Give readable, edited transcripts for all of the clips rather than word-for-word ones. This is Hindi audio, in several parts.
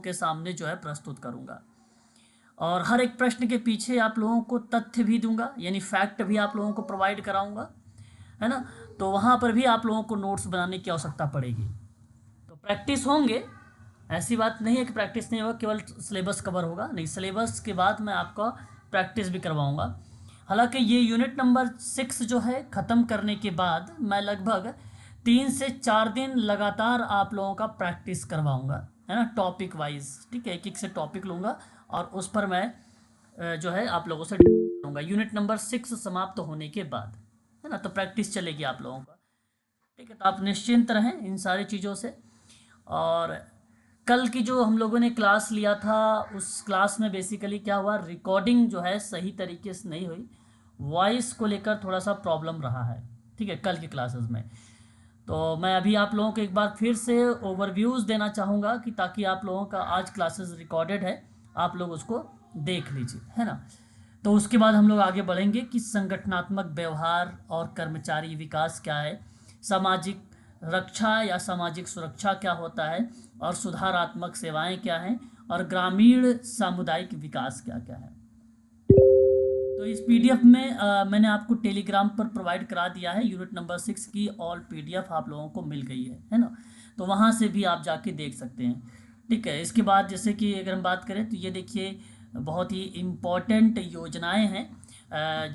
के सामने जो है प्रस्तुत करूंगा। और हर एक प्रश्न के पीछे आप लोगों को तथ्य भी दूंगा, यानी फैक्ट भी आप लोगों को प्रोवाइड कराऊंगा, है ना। तो वहाँ पर भी आप लोगों को नोट्स बनाने की आवश्यकता पड़ेगी। तो प्रैक्टिस होंगे, ऐसी बात नहीं है कि प्रैक्टिस नहीं होगा, केवल सिलेबस कवर होगा, नहीं, सिलेबस के बाद मैं आपका प्रैक्टिस भी करवाऊँगा। हालांकि ये यूनिट नंबर 6 जो है ख़त्म करने के बाद मैं लगभग 3 से 4 दिन लगातार आप लोगों का प्रैक्टिस करवाऊँगा, है ना, टॉपिक वाइज। ठीक है, एक एक से टॉपिक लूँगा और उस पर मैं जो है आप लोगों से डिस्कस करूँगा यूनिट नंबर 6 समाप्त होने के बाद, है ना। तो प्रैक्टिस चलेगी आप लोगों का। ठीक है, तो आप निश्चिंत रहें इन सारी चीज़ों से। और कल की जो हम लोगों ने क्लास लिया था उस क्लास में बेसिकली क्या हुआ, रिकॉर्डिंग जो है सही तरीके से नहीं हुई, वॉइस को लेकर थोड़ा सा प्रॉब्लम रहा है। ठीक है, कल की क्लासेस में। तो मैं अभी आप लोगों को एक बार फिर से ओवरव्यूज़ देना चाहूँगा कि ताकि आप लोगों का आज क्लासेस रिकॉर्डेड है, आप लोग उसको देख लीजिए, है ना। तो उसके बाद हम लोग आगे बढ़ेंगे कि संगठनात्मक व्यवहार और कर्मचारी विकास क्या है, सामाजिक रक्षा या सामाजिक सुरक्षा क्या होता है, और सुधारात्मक सेवाएं क्या हैं, और ग्रामीण सामुदायिक विकास क्या क्या है। तो इस पीडीएफ में मैंने आपको टेलीग्राम पर प्रोवाइड करा दिया है, यूनिट नंबर 6 की ऑल पीडीएफ आप लोगों को मिल गई है ना। तो वहाँ से भी आप जाके देख सकते हैं। ठीक है, इसके बाद जैसे कि अगर हम बात करें तो ये देखिए बहुत ही इम्पोर्टेंट योजनाएं हैं।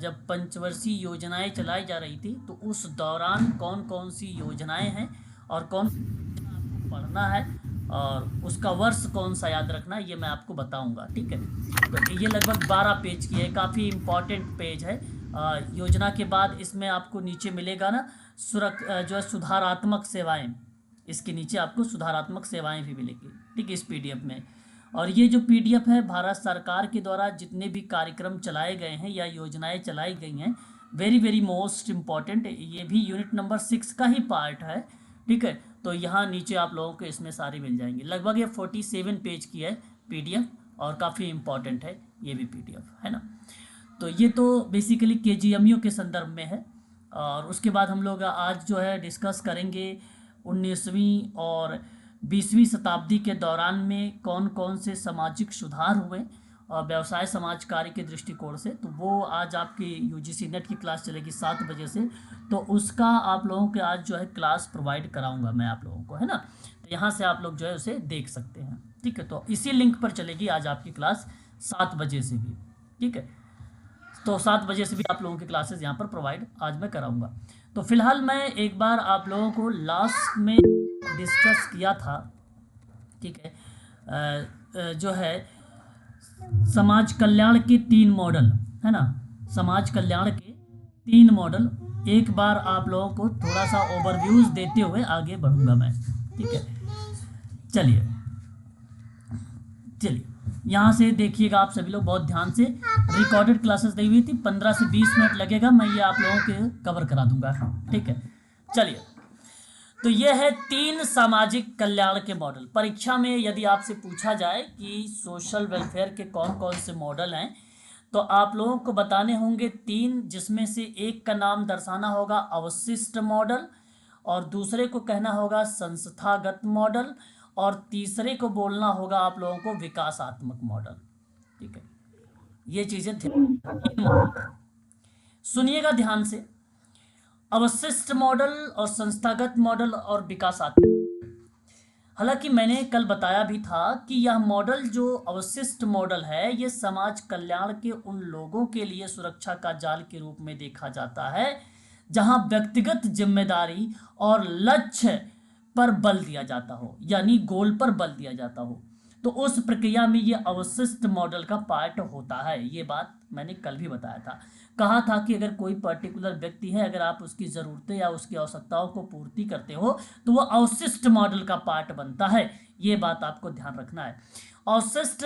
जब पंचवर्षीय योजनाएं चलाई जा रही थी तो उस दौरान कौन कौन सी योजनाएं हैं और कौन आपको पढ़ना है और उसका वर्ष कौन सा याद रखना है, ये मैं आपको बताऊंगा। ठीक है, तो ये लगभग 12 पेज की है, काफ़ी इम्पॉर्टेंट पेज है। योजना के बाद इसमें आपको नीचे मिलेगा ना जो है सुधारात्मक सेवाएं, इसके नीचे आपको सुधारात्मक सेवाएं भी मिलेगी। ठीक है, इस पीडीएफ में। और ये जो पीडीएफ है भारत सरकार के द्वारा जितने भी कार्यक्रम चलाए गए हैं या योजनाएं चलाई गई हैं, वेरी वेरी मोस्ट इम्पॉर्टेंट, ये भी यूनिट नंबर 6 का ही पार्ट है। ठीक है, तो यहाँ नीचे आप लोगों को इसमें सारी मिल जाएंगी। लगभग ये 47 पेज की है पीडीएफ और काफ़ी इम्पॉर्टेंट है ये भी पीडीएफ, है ना। तो ये तो बेसिकली केजीएमयू के संदर्भ में है। और उसके बाद हम लोग आज जो है डिस्कस करेंगे 19वीं और 20वीं शताब्दी के दौरान में कौन कौन से सामाजिक सुधार हुए और व्यवसाय समाज कार्य के दृष्टिकोण से। तो वो आज आपकी यूजीसी नेट की क्लास चलेगी 7 बजे से, तो उसका आप लोगों के आज जो है क्लास प्रोवाइड कराऊंगा मैं आप लोगों को, है ना। तो यहाँ से आप लोग जो है उसे देख सकते हैं। ठीक है, तो इसी लिंक पर चलेगी आज आपकी क्लास 7 बजे से भी। ठीक है, तो 7 बजे से भी आप लोगों की क्लासेस यहाँ पर प्रोवाइड आज मैं कराऊंगा। तो फिलहाल मैं एक बार आप लोगों को लास्ट में डिस्कस किया था, ठीक है, जो है समाज कल्याण के 3 मॉडल, है ना, समाज कल्याण के 3 मॉडल, एक बार आप लोगों को थोड़ा सा ओवरव्यूज देते हुए आगे बढ़ूंगा मैं। ठीक है, चलिए चलिए यहाँ से देखिएगा आप सभी लोग बहुत ध्यान से। रिकॉर्डेड क्लासेस दी हुई थी, 15 से 20 मिनट लगेगा, मैं ये आप लोगों के कवर करा दूंगा। ठीक है, चलिए। तो ये है 3 सामाजिक कल्याण के मॉडल। परीक्षा में यदि आपसे पूछा जाए कि सोशल वेलफेयर के कौन कौन से मॉडल हैं, तो आप लोगों को बताने होंगे 3, जिसमें से एक का नाम दर्शाना होगा अवशिष्ट मॉडल, और दूसरे को कहना होगा संस्थागत मॉडल, और तीसरे को बोलना होगा आप लोगों को विकासात्मक मॉडल। ठीक है, ये चीजें सुनिएगा ध्यान से। अवशिष्ट मॉडल और संस्थागत मॉडल और विकासात्मक। हालांकि मैंने कल बताया भी था कि यह मॉडल जो अवशिष्ट मॉडल है, ये समाज कल्याण के उन लोगों के लिए सुरक्षा का जाल के रूप में देखा जाता है जहां व्यक्तिगत जिम्मेदारी और लक्ष्य पर बल दिया जाता हो, यानी गोल पर बल दिया जाता हो। तो उस प्रक्रिया में ये अवशिष्ट मॉडल का पार्ट होता है। ये बात मैंने कल भी बताया था, कहा था कि अगर कोई पर्टिकुलर व्यक्ति है, अगर आप उसकी ज़रूरतें या उसकी आवश्यकताओं को पूर्ति करते हो तो वह अवशिष्ट मॉडल का पार्ट बनता है। ये बात आपको ध्यान रखना है। अवशिष्ट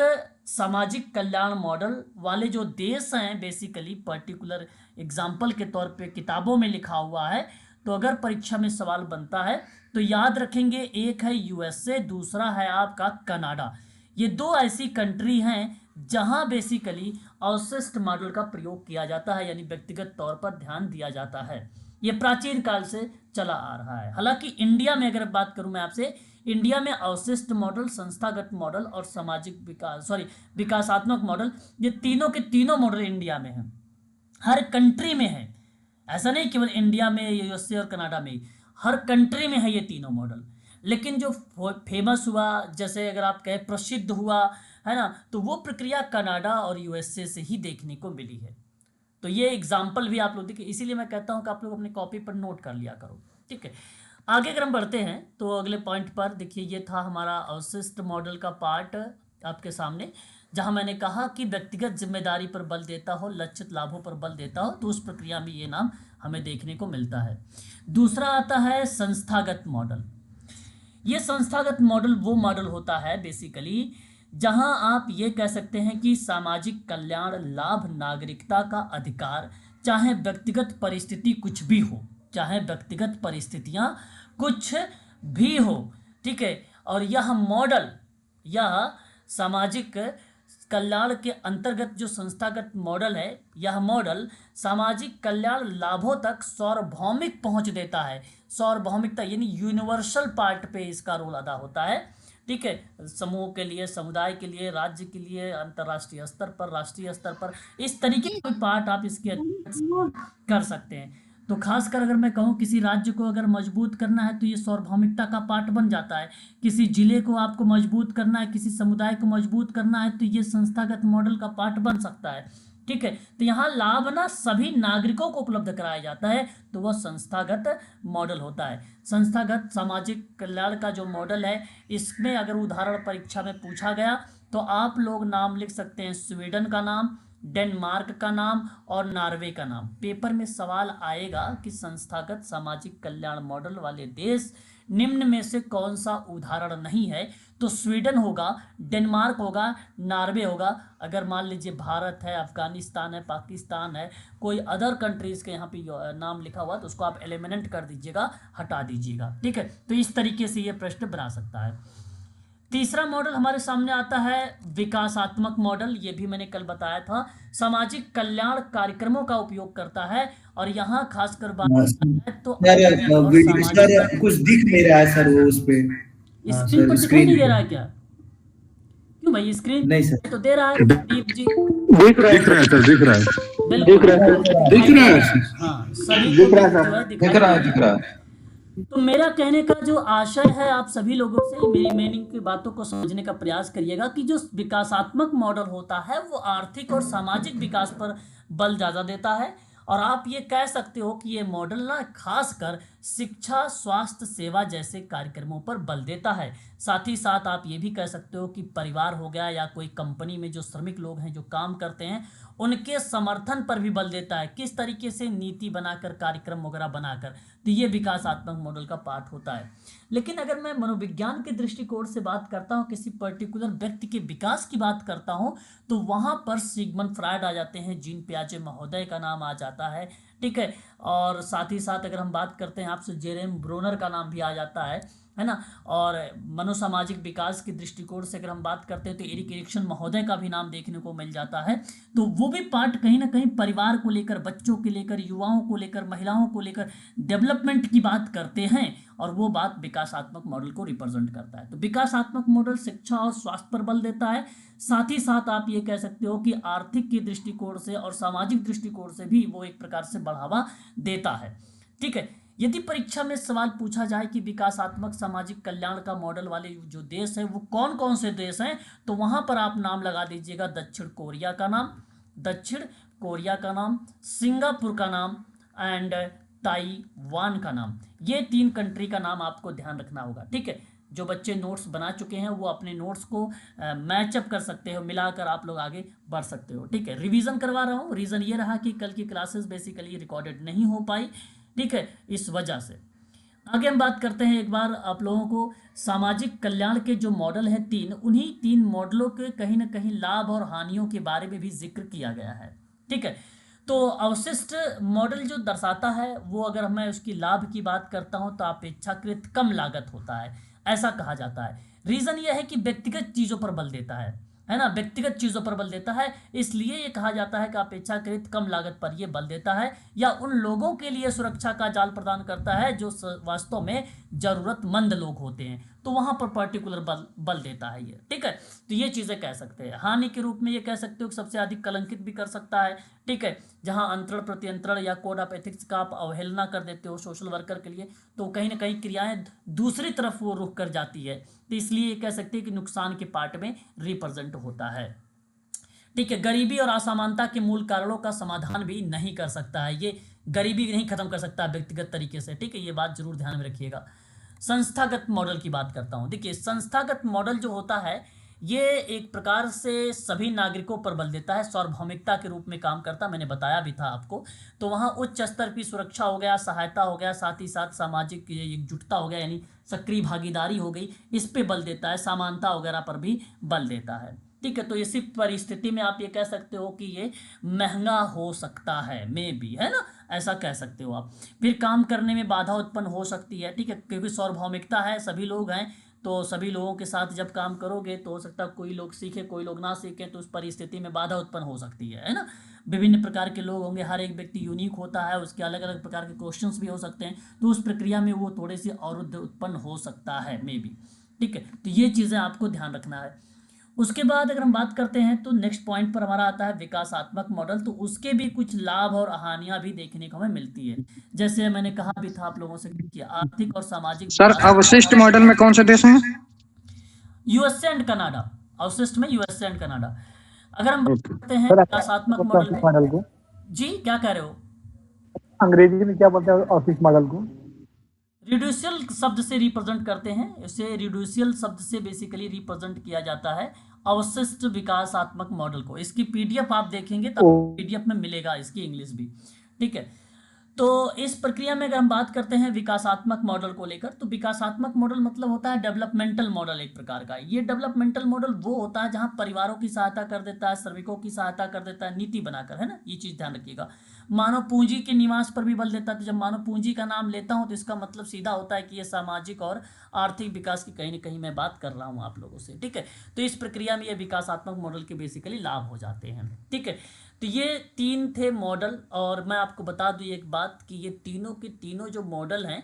सामाजिक कल्याण मॉडल वाले जो देश हैं, बेसिकली पर्टिकुलर एग्जाम्पल के तौर पे किताबों में लिखा हुआ है, तो अगर परीक्षा में सवाल बनता है तो याद रखेंगे, एक है यूएसए, दूसरा है आपका कनाडा। ये 2 ऐसी कंट्री हैं जहां बेसिकली अवशिष्ट मॉडल का प्रयोग किया जाता है, यानी व्यक्तिगत तौर पर ध्यान दिया जाता है। ये प्राचीन काल से चला आ रहा है। हालांकि इंडिया में अगर बात करूं मैं आपसे, इंडिया में अवशिष्ट मॉडल, संस्थागत मॉडल और सामाजिक विकासात्मक मॉडल, ये तीनों के तीनों मॉडल इंडिया में हैं, हर कंट्री में है। ऐसा नहीं केवल इंडिया में, यूएसए और कनाडा में, हर कंट्री में है ये तीनों मॉडल। लेकिन जो फेमस हुआ, जैसे अगर आप कहें प्रसिद्ध हुआ है ना, तो वो प्रक्रिया कनाडा और यूएसए से ही देखने को मिली है। तो ये एग्जाम्पल भी आप लोग देखिए, इसीलिए मैं कहता हूँ कि आप लोग अपनी कॉपी पर नोट कर लिया करो। ठीक है, आगे अगर हम बढ़ते हैं तो अगले पॉइंट पर देखिए, ये था हमारा अवशिष्ट मॉडल का पार्ट आपके सामने, जहां मैंने कहा कि व्यक्तिगत जिम्मेदारी पर बल देता हो, लक्षित लाभों पर बल देता हो, तो उस प्रक्रिया में ये नाम हमें देखने को मिलता है। दूसरा आता है संस्थागत मॉडल। ये संस्थागत मॉडल वो मॉडल होता है बेसिकली जहां आप ये कह सकते हैं कि सामाजिक कल्याण, लाभ, नागरिकता का अधिकार, चाहे व्यक्तिगत परिस्थिति कुछ भी हो, चाहे व्यक्तिगत परिस्थितियां कुछ भी हो, ठीक है। और यह मॉडल, यह सामाजिक कल्याण के अंतर्गत जो संस्थागत मॉडल है, यह मॉडल सामाजिक कल्याण लाभों तक सार्वभौमिक पहुंच देता है। सार्वभौमिकता यानी यूनिवर्सल पार्ट पे इसका रोल अदा होता है। ठीक है, समूह के लिए, समुदाय के लिए, राज्य के लिए, अंतर्राष्ट्रीय स्तर पर, राष्ट्रीय स्तर पर, इस तरीके के पार्ट आप इसके कर सकते हैं। तो खासकर अगर मैं कहूँ किसी राज्य को अगर मजबूत करना है तो ये सार्वभौमिकता का पार्ट बन जाता है। किसी जिले को आपको मजबूत करना है, किसी समुदाय को मजबूत करना है, तो ये संस्थागत मॉडल का पार्ट बन सकता है। ठीक है, तो यहाँ लाभ ना सभी नागरिकों को उपलब्ध कराया जाता है, तो वह संस्थागत मॉडल होता है। संस्थागत सामाजिक कल्याण का जो मॉडल है, इसमें अगर उदाहरण परीक्षा में पूछा गया तो आप लोग नाम लिख सकते हैं, स्वीडन का नाम, डेनमार्क का नाम और नॉर्वे का नाम। पेपर में सवाल आएगा कि संस्थागत सामाजिक कल्याण मॉडल वाले देश निम्न में से कौन सा उदाहरण नहीं है, तो स्वीडन होगा, डेनमार्क होगा, नॉर्वे होगा। अगर मान लीजिए भारत है, अफगानिस्तान है, पाकिस्तान है, कोई अदर कंट्रीज के यहाँ पे नाम लिखा हुआ तो उसको आप एलिमिनेट कर दीजिएगा, हटा दीजिएगा। ठीक है, तो इस तरीके से ये प्रश्न बना सकता है। तीसरा मॉडल हमारे सामने आता है विकासात्मक मॉडल। ये भी मैंने कल बताया था, सामाजिक कल्याण कार्यक्रमों का उपयोग करता है और यहाँ खासकर बात है तो सर कुछ दिख नहीं रहा है सर, वो उस पे स्क्रीन पर दिखाई नहीं दे रहा है क्या? क्यों भाई, स्क्रीन नहीं सर, तो दे रहा है दीप जी। दिख रहा है सर, दिख रहा है, बिल्कुल दिख रहा है, हाँ, सभी को दिख रहा है। तो मेरा कहने का जो आशय है, आप सभी लोगों से मेरी मीनिंग की बातों को समझने का प्रयास करिएगा कि जो विकासात्मक मॉडल होता है वो आर्थिक और सामाजिक विकास पर बल ज़्यादा देता है। और आप ये कह सकते हो कि ये मॉडल ना खासकर शिक्षा, स्वास्थ्य सेवा जैसे कार्यक्रमों पर बल देता है। साथ ही साथ आप ये भी कह सकते हो कि परिवार हो गया या कोई कंपनी में जो श्रमिक लोग हैं जो काम करते हैं, उनके समर्थन पर भी बल देता है। किस तरीके से नीति बनाकर, कार्यक्रम वगैरह बनाकर, तो ये विकासात्मक मॉडल का पार्ट होता है। लेकिन अगर मैं मनोविज्ञान के दृष्टिकोण से बात करता हूँ, किसी पर्टिकुलर व्यक्ति के विकास की बात करता हूँ, तो वहाँ पर सिगमंड फ्रायड आ जाते हैं, जीन पियाजे महोदय का नाम आ जाता है। ठीक है, और साथ ही साथ अगर हम बात करते हैं आपसे, जेरेम ब्रोनर का नाम भी आ जाता है ना। और मनोसामाजिक विकास के दृष्टिकोण से अगर हम बात करते हैं तो एरिक एरिक्सन महोदय का भी नाम देखने को मिल जाता है। तो वो भी पार्ट कहीं ना कहीं परिवार को लेकर, बच्चों के लेकर, युवाओं को लेकर, महिलाओं को लेकर डेवलपमेंट की बात करते हैं, और वो बात विकासात्मक मॉडल को रिप्रेजेंट करता है। तो विकासात्मक मॉडल शिक्षा और स्वास्थ्य पर बल देता है। साथ ही साथ आप ये कह सकते हो कि आर्थिक के दृष्टिकोण से और सामाजिक दृष्टिकोण से भी वो एक प्रकार से बढ़ावा देता है। ठीक है, यदि परीक्षा में सवाल पूछा जाए कि विकासात्मक सामाजिक कल्याण का मॉडल वाले जो देश है वो कौन कौन से देश हैं, तो वहां पर आप नाम लगा दीजिएगा, दक्षिण कोरिया का नाम, दक्षिण कोरिया का नाम, सिंगापुर का नाम एंड ताइवान का नाम। ये 3 कंट्री का नाम आपको ध्यान रखना होगा। ठीक है, जो बच्चे नोट्स बना चुके हैं वो अपने नोट्स को मैचअप कर सकते हो, मिलाकर आप लोग आगे बढ़ सकते हो। ठीक है, रिवीजन करवा रहा हूँ। रीज़न ये रहा कि कल की क्लासेस बेसिकली रिकॉर्डेड नहीं हो पाई, ठीक है, इस वजह से। आगे हम बात करते हैं एक बार आप लोगों को सामाजिक कल्याण के जो मॉडल है 3, उन्हीं 3 मॉडलों के कहीं ना कहीं लाभ और हानियों के बारे में भी जिक्र किया गया है। ठीक है, तो अवशिष्ट मॉडल जो दर्शाता है वो, अगर मैं उसकी लाभ की बात करता हूं तो अपेक्षाकृत कम लागत होता है, ऐसा कहा जाता है। रीजन यह है कि व्यक्तिगत चीजों पर बल देता है है ना, व्यक्तिगत चीज़ों पर बल देता है। इसलिए ये कहा जाता है कि अपेक्षाकृत कम लागत पर ये बल देता है या उन लोगों के लिए सुरक्षा का जाल प्रदान करता है जो वास्तव में ज़रूरतमंद लोग होते हैं, तो वहाँ पर पर्टिकुलर बल देता है ये, ठीक है। तो ये चीज़ें कह सकते हैं। हानि के रूप में ये कह सकते हो कि सबसे अधिक कलंकित भी कर सकता है, ठीक है। जहाँ अंतरण प्रत्यंतरण या कोड ऑफ एथिक्स का आप अवहेलना कर देते हो सोशल वर्कर के लिए, तो कहीं ना कहीं क्रियाएं दूसरी तरफ वो रुख कर जाती है, तो इसलिए ये कह सकते हैं कि नुकसान के पार्ट में रिप्रेजेंट होता है, ठीक है। गरीबी और असमानता के मूल कारणों का समाधान भी नहीं कर सकता है, ये गरीबी नहीं खत्म कर सकता व्यक्तिगत तरीके से, ठीक है। ये बात जरूर ध्यान में रखिएगा। संस्थागत मॉडल की बात करता हूं। देखिए, संस्थागत मॉडल जो होता है ये एक प्रकार से सभी नागरिकों पर बल देता है, सार्वभौमिकता के रूप में काम करता, मैंने बताया भी था आपको। तो वहाँ उच्च स्तर की सुरक्षा हो गया, सहायता हो गया, साथ ही साथ सामाजिक एकजुटता हो गया, यानी सक्रिय भागीदारी हो गई, इस पे बल देता है। समानता वगैरह पर भी बल देता है, ठीक है। तो इसी परिस्थिति में आप ये कह सकते हो कि ये महंगा हो सकता है, मे भी, है ना, ऐसा कह सकते हो आप। फिर काम करने में बाधा उत्पन्न हो सकती है, ठीक है, क्योंकि सार्वभौमिकता है, सभी लोग हैं, तो सभी लोगों के साथ जब काम करोगे तो हो सकता है कोई लोग सीखे कोई लोग ना सीखें, तो उस परिस्थिति में बाधा उत्पन्न हो सकती है ना। विभिन्न प्रकार के लोग होंगे, हर एक व्यक्ति यूनिक होता है, उसके अलग अलग प्रकार के क्वेश्चंस भी हो सकते हैं, तो उस प्रक्रिया में वो थोड़े से अवरुद्ध उत्पन्न हो सकता है, मे बी, ठीक है। तो ये चीज़ें आपको ध्यान रखना है। उसके बाद अगर हम बात करते हैं तो नेक्स्ट पॉइंट पर हमारा आता है विकासात्मक मॉडल। तो उसके भी कुछ लाभ और हानियां भी देखने को हमें मिलती है, जैसे मैंने कहा भी था आप लोगों से कि आर्थिक और सामाजिक सर अवशिष्ट मॉडल में कौन से देश हैं? यूएसए एंड कनाडा, अवशिष्ट में यूएसए एंड कनाडा। अगर हम बात करते हैं सर विकासात्मक मॉडल में, मॉडल को जी क्या कह रहे हो? अंग्रेजी में क्या बोलते हैं ऑफिस मॉडल को? रिड्यूशियल शब्द से रिप्रेजेंट करते हैं, इसे रिड्यूशियल शब्द से बेसिकली रिप्रेजेंट किया जाता है अवशिष्ट विकासात्मक मॉडल को। इसकी पीडीएफ आप देखेंगे तब पीडीएफ में मिलेगा इसकी इंग्लिश भी, ठीक है। तो इस प्रक्रिया में अगर हम बात करते हैं विकासात्मक मॉडल को लेकर, तो विकासात्मक मॉडल मतलब होता है डेवलपमेंटल मॉडल एक प्रकार का। ये डेवलपमेंटल मॉडल वो होता है जहां परिवारों की सहायता कर देता है, श्रमिकों की सहायता कर देता है, नीति बनाकर, है ना, ये चीज़ ध्यान रखिएगा। मानव पूंजी के निवास पर भी बल देता है। तो जब मानव पूंजी का नाम लेता हूं तो इसका मतलब सीधा होता है कि ये सामाजिक और आर्थिक विकास की कहीं ना कहीं मैं बात कर रहा हूं आप लोगों से, ठीक है। तो इस प्रक्रिया में ये विकासात्मक मॉडल के बेसिकली लाभ हो जाते हैं, ठीक है। तो ये तीन थे मॉडल, और मैं आपको बता दूं एक बात कि ये तीनों के तीनों जो मॉडल हैं,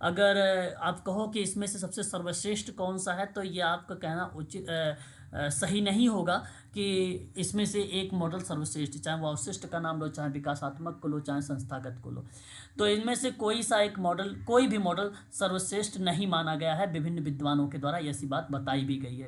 अगर आप कहो कि इसमें से सबसे सर्वश्रेष्ठ कौन सा है, तो ये आपका कहना उचित सही नहीं होगा कि इसमें से एक मॉडल सर्वश्रेष्ठ, चाहे वो अवशिष्ट का नाम लो, चाहे विकासात्मक को लो, चाहे संस्थागत को लो, तो इनमें से कोई सा एक मॉडल, कोई भी मॉडल सर्वश्रेष्ठ नहीं माना गया है विभिन्न विद्वानों के द्वारा, ऐसी बात बताई भी गई है।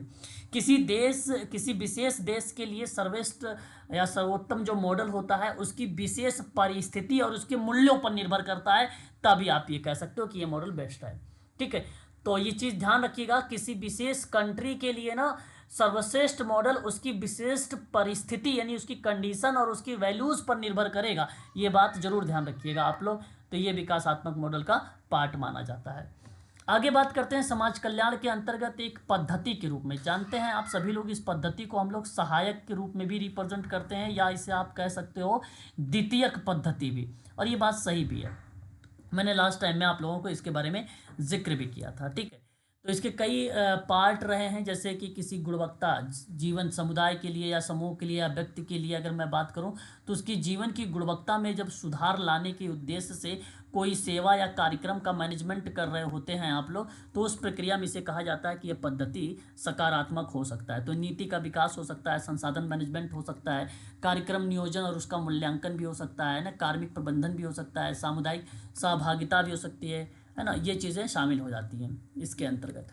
किसी विशेष देश के लिए सर्वश्रेष्ठ या सर्वोत्तम जो मॉडल होता है उसकी विशेष परिस्थिति और उसके मूल्यों पर निर्भर करता है, तभी आप ये कह सकते हो कि ये मॉडल बेस्ट है, ठीक है। तो ये चीज़ ध्यान रखिएगा, किसी विशेष कंट्री के लिए ना सर्वश्रेष्ठ मॉडल उसकी विशिष्ट परिस्थिति यानी उसकी कंडीशन और उसकी वैल्यूज़ पर निर्भर करेगा, ये बात जरूर ध्यान रखिएगा आप लोग। तो ये विकासात्मक मॉडल का पार्ट माना जाता है। आगे बात करते हैं समाज कल्याण के अंतर्गत एक पद्धति के रूप में। जानते हैं आप सभी लोग, इस पद्धति को हम लोग सहायक के रूप में भी रिप्रेजेंट करते हैं, या इसे आप कह सकते हो द्वितीयक पद्धति भी, और ये बात सही भी है। मैंने लास्ट टाइम में आप लोगों को इसके बारे में जिक्र भी किया था, ठीक है। तो इसके कई पार्ट रहे हैं, जैसे कि किसी गुणवत्ता जीवन समुदाय के लिए या समूह के लिए या व्यक्ति के लिए अगर मैं बात करूं, तो उसकी जीवन की गुणवत्ता में जब सुधार लाने के उद्देश्य से कोई सेवा या कार्यक्रम का मैनेजमेंट कर रहे होते हैं आप लोग, तो उस प्रक्रिया में इसे कहा जाता है कि यह पद्धति सकारात्मक हो सकता है। तो नीति का विकास हो सकता है, संसाधन मैनेजमेंट हो सकता है, कार्यक्रम नियोजन और उसका मूल्यांकन भी हो सकता है ना, कार्मिक प्रबंधन भी हो सकता है, सामुदायिक सहभागिता भी हो सकती है ना, ये चीज़ें शामिल हो जाती हैं इसके अंतर्गत,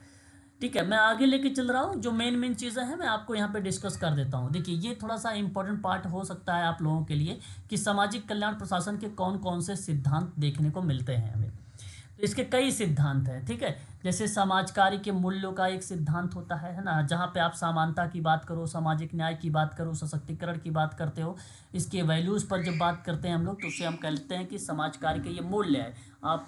ठीक है। मैं आगे लेके चल रहा हूँ, जो मेन चीज़ें हैं मैं आपको यहाँ पे डिस्कस कर देता हूँ। देखिए, ये थोड़ा सा इंपॉर्टेंट पार्ट हो सकता है आप लोगों के लिए कि सामाजिक कल्याण प्रशासन के कौन कौन से सिद्धांत देखने को मिलते हैं हमें। तो इसके कई सिद्धांत हैं, ठीक है। जैसे समाज कार्य के मूल्यों का एक सिद्धांत होता है ना, जहाँ पे आप समानता की बात करो, सामाजिक न्याय की बात करो, सशक्तिकरण की बात करते हो, इसके वैल्यूज़ पर जब बात करते हैं हम लोग, तो उसे हम कहते हैं कि समाज कार्य के ये मूल्य है। आप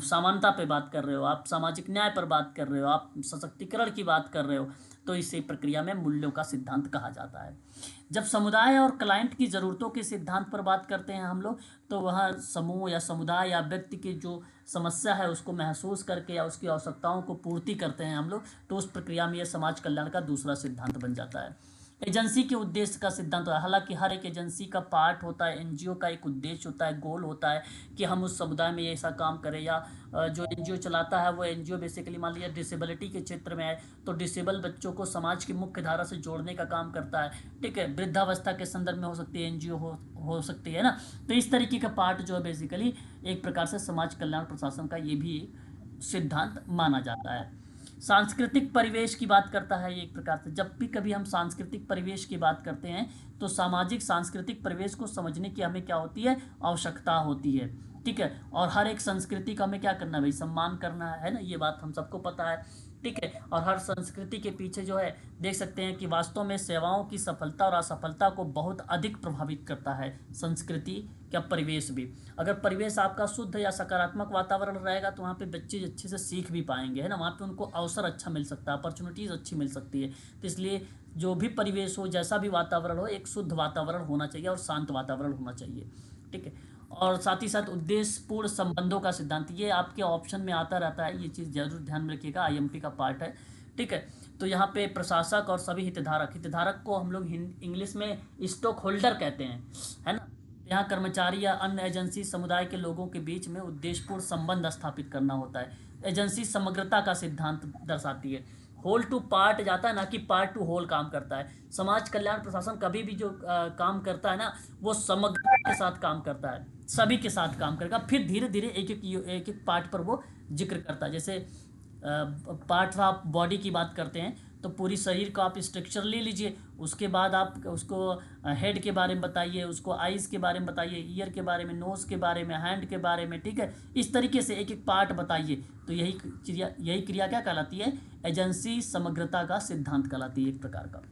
समानता पे बात कर रहे हो, आप सामाजिक न्याय पर बात कर रहे हो, आप सशक्तिकरण की बात कर रहे हो, तो इसे प्रक्रिया में मूल्यों का सिद्धांत कहा जाता है। जब समुदाय और क्लाइंट की ज़रूरतों के सिद्धांत पर बात करते हैं हम लोग, तो वह समूह या समुदाय या व्यक्ति की जो समस्या है उसको महसूस करके या उसकी आवश्यकताओं को पूर्ति करते हैं हम लोग, तो उस प्रक्रिया में यह समाज कल्याण का दूसरा सिद्धांत बन जाता है। एजेंसी के उद्देश्य का सिद्धांत होता है। हालांकि हर एक एजेंसी का पार्ट होता है, एनजीओ का एक उद्देश्य होता है, गोल होता है कि हम उस समुदाय में ऐसा काम करें, या जो एनजीओ चलाता है वो एनजीओ बेसिकली मान लीजिए डिसेबिलिटी के क्षेत्र में है तो डिसेबल बच्चों को समाज की मुख्य धारा से जोड़ने का काम करता है, ठीक है। वृद्धावस्था के संदर्भ में हो सकती है एनजीओ, हो सकती है ना। तो इस तरीके का पार्ट जो है बेसिकली एक प्रकार से समाज कल्याण प्रशासन का ये भी सिद्धांत माना जाता है। सांस्कृतिक परिवेश की बात करता है ये एक प्रकार से। जब भी कभी हम सांस्कृतिक परिवेश की बात करते हैं तो सामाजिक सांस्कृतिक परिवेश को समझने की हमें क्या होती है, आवश्यकता होती है, ठीक है। और हर एक संस्कृति का हमें क्या करना है भाई, सम्मान करना है ना, ये बात हम सबको पता है, ठीक है। और हर संस्कृति के पीछे जो है देख सकते हैं कि वास्तव में सेवाओं की सफलता और असफलता को बहुत अधिक प्रभावित करता है संस्कृति का परिवेश भी। अगर परिवेश आपका शुद्ध या सकारात्मक वातावरण रहेगा तो वहाँ पे बच्चे अच्छे से सीख भी पाएंगे, है ना। वहाँ पे उनको अवसर अच्छा मिल सकता है, अपॉर्चुनिटीज़ अच्छी मिल सकती है। तो इसलिए जो भी परिवेश हो, जैसा भी वातावरण हो, एक शुद्ध वातावरण होना चाहिए और शांत वातावरण होना चाहिए, ठीक है। और साथ ही साथ उद्देश्यपूर्ण संबंधों का सिद्धांत, ये आपके ऑप्शन में आता रहता है, ये चीज़ जरूर ध्यान में रखिएगा, आईएमपी का पार्ट है, ठीक है। तो यहाँ पे प्रशासक और सभी हितधारक को हम लोग इंग्लिश में स्टॉक होल्डर कहते हैं, है ना। यहाँ कर्मचारी या अन्य एजेंसी समुदाय के लोगों के बीच में उद्देश्यपूर्ण संबंध स्थापित करना होता है। एजेंसी समग्रता का सिद्धांत दर्शाती है। होल टू पार्ट जाता है ना कि पार्ट टू होल काम करता है। समाज कल्याण प्रशासन कभी भी जो काम करता है ना वो समग्रता के साथ काम करता है, सभी के साथ काम करेगा, फिर धीरे धीरे एक एक पार्ट पर वो जिक्र करता है। जैसे पार्ट ऑफ बॉडी की बात करते हैं तो पूरी शरीर का आप स्ट्रक्चर ले लीजिए, उसके बाद आप उसको हेड के बारे में बताइए, उसको आइज़ के बारे में बताइए, ईयर के बारे में, नोज़ के बारे में, हैंड के बारे में, ठीक है। इस तरीके से एक एक पार्ट बताइए। तो यही क्रिया क्या कहलाती है, एजेंसी समग्रता का सिद्धांत कहलाती है एक प्रकार का।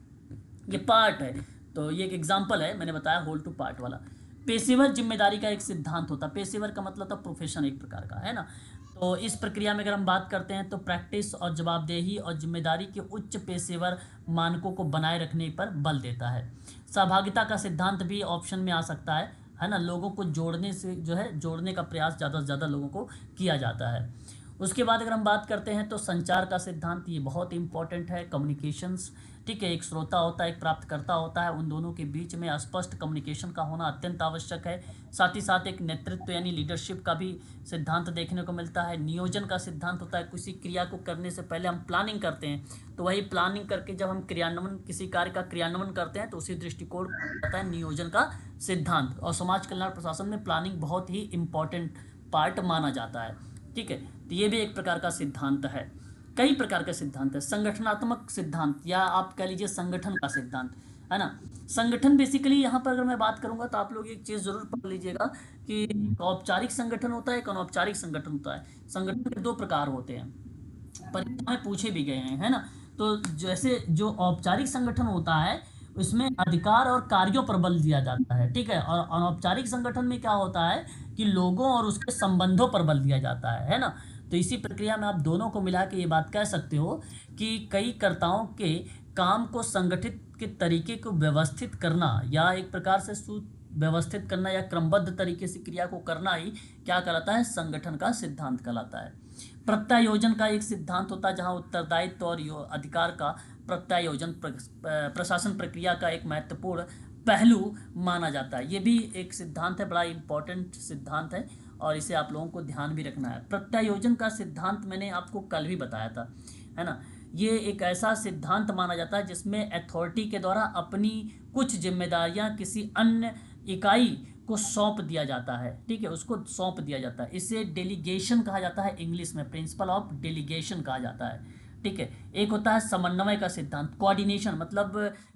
ये पार्ट है, तो ये एक एग्जाम्पल है, मैंने बताया होल टू पार्ट वाला। पेशेवर जिम्मेदारी का एक सिद्धांत होता है। पेशेवर का मतलब था प्रोफेशन एक प्रकार का, है ना। तो इस प्रक्रिया में अगर हम बात करते हैं तो प्रैक्टिस और जवाबदेही और जिम्मेदारी के उच्च पेशेवर मानकों को बनाए रखने पर बल देता है। सहभागिता का सिद्धांत भी ऑप्शन में आ सकता है ना। लोगों को जोड़ने से जो है जोड़ने का प्रयास ज़्यादा से ज़्यादा लोगों को किया जाता है। उसके बाद अगर हम बात करते हैं तो संचार का सिद्धांत, ये बहुत इंपॉर्टेंट है। कम्युनिकेशंस, ठीक है। एक श्रोता होता है, एक प्राप्तकर्ता होता है, उन दोनों के बीच में स्पष्ट कम्युनिकेशन का होना अत्यंत आवश्यक है। साथ ही साथ एक नेतृत्व यानी लीडरशिप का भी सिद्धांत देखने को मिलता है। नियोजन का सिद्धांत होता है, किसी क्रिया को करने से पहले हम प्लानिंग करते हैं, तो वही प्लानिंग करके जब हम किसी कार्य का क्रियान्वयन करते हैं तो उसी दृष्टिकोण होता है नियोजन का सिद्धांत। और समाज कल्याण प्रशासन में प्लानिंग बहुत ही इंपॉर्टेंट पार्ट माना जाता है, ठीक है। तो ये भी एक प्रकार का सिद्धांत है। कई प्रकार के सिद्धांत है। संगठनात्मक सिद्धांत या आप कह लीजिए संगठन का सिद्धांत, है ना। संगठन बेसिकली यहाँ पर अगर मैं बात करूँगा तो आप लोग एक चीज़ जरूर पढ़ लीजिएगा कि औपचारिक संगठन होता है, एक अनौपचारिक संगठन होता है। संगठन के दो प्रकार होते हैं, परीक्षा में पूछे भी गए हैं, है ना। तो जैसे जो औपचारिक संगठन होता है उसमें अधिकार और कार्यों पर बल दिया जाता है, ठीक है। और अनौपचारिक संगठन में क्या होता है कि लोगों और उसके संबंधों पर बल दिया जाता है ना। तो इसी प्रक्रिया में आप दोनों को मिला के ये बात कह सकते हो कि कई कर्ताओं के काम को संगठित के तरीके को व्यवस्थित करना या एक प्रकार से सुव्यवस्थित करना या क्रमबद्ध तरीके से क्रिया को करना ही क्या कहलाता है, संगठन का सिद्धांत कहलाता है। प्रत्यायोजन का एक सिद्धांत होता है जहाँ उत्तरदायित्व और अधिकार का प्रत्यायोजन प्रशासन प्रक्रिया का एक महत्वपूर्ण पहलू माना जाता है। ये भी एक सिद्धांत है, बड़ा इंपॉर्टेंट सिद्धांत है और इसे आप लोगों को ध्यान भी रखना है। प्रत्यायोजन का सिद्धांत मैंने आपको कल भी बताया था, है ना। ये एक ऐसा सिद्धांत माना जाता है जिसमें अथॉरिटी के द्वारा अपनी कुछ जिम्मेदारियां किसी अन्य इकाई को सौंप दिया जाता है, ठीक है, उसको सौंप दिया जाता है। इसे डेलीगेशन कहा जाता है, इंग्लिश में प्रिंसिपल ऑफ डेलीगेशन कहा जाता है, ठीक है। एक होता है समन्वय का सिद्धांत, कोऑर्डिनेशन, मतलब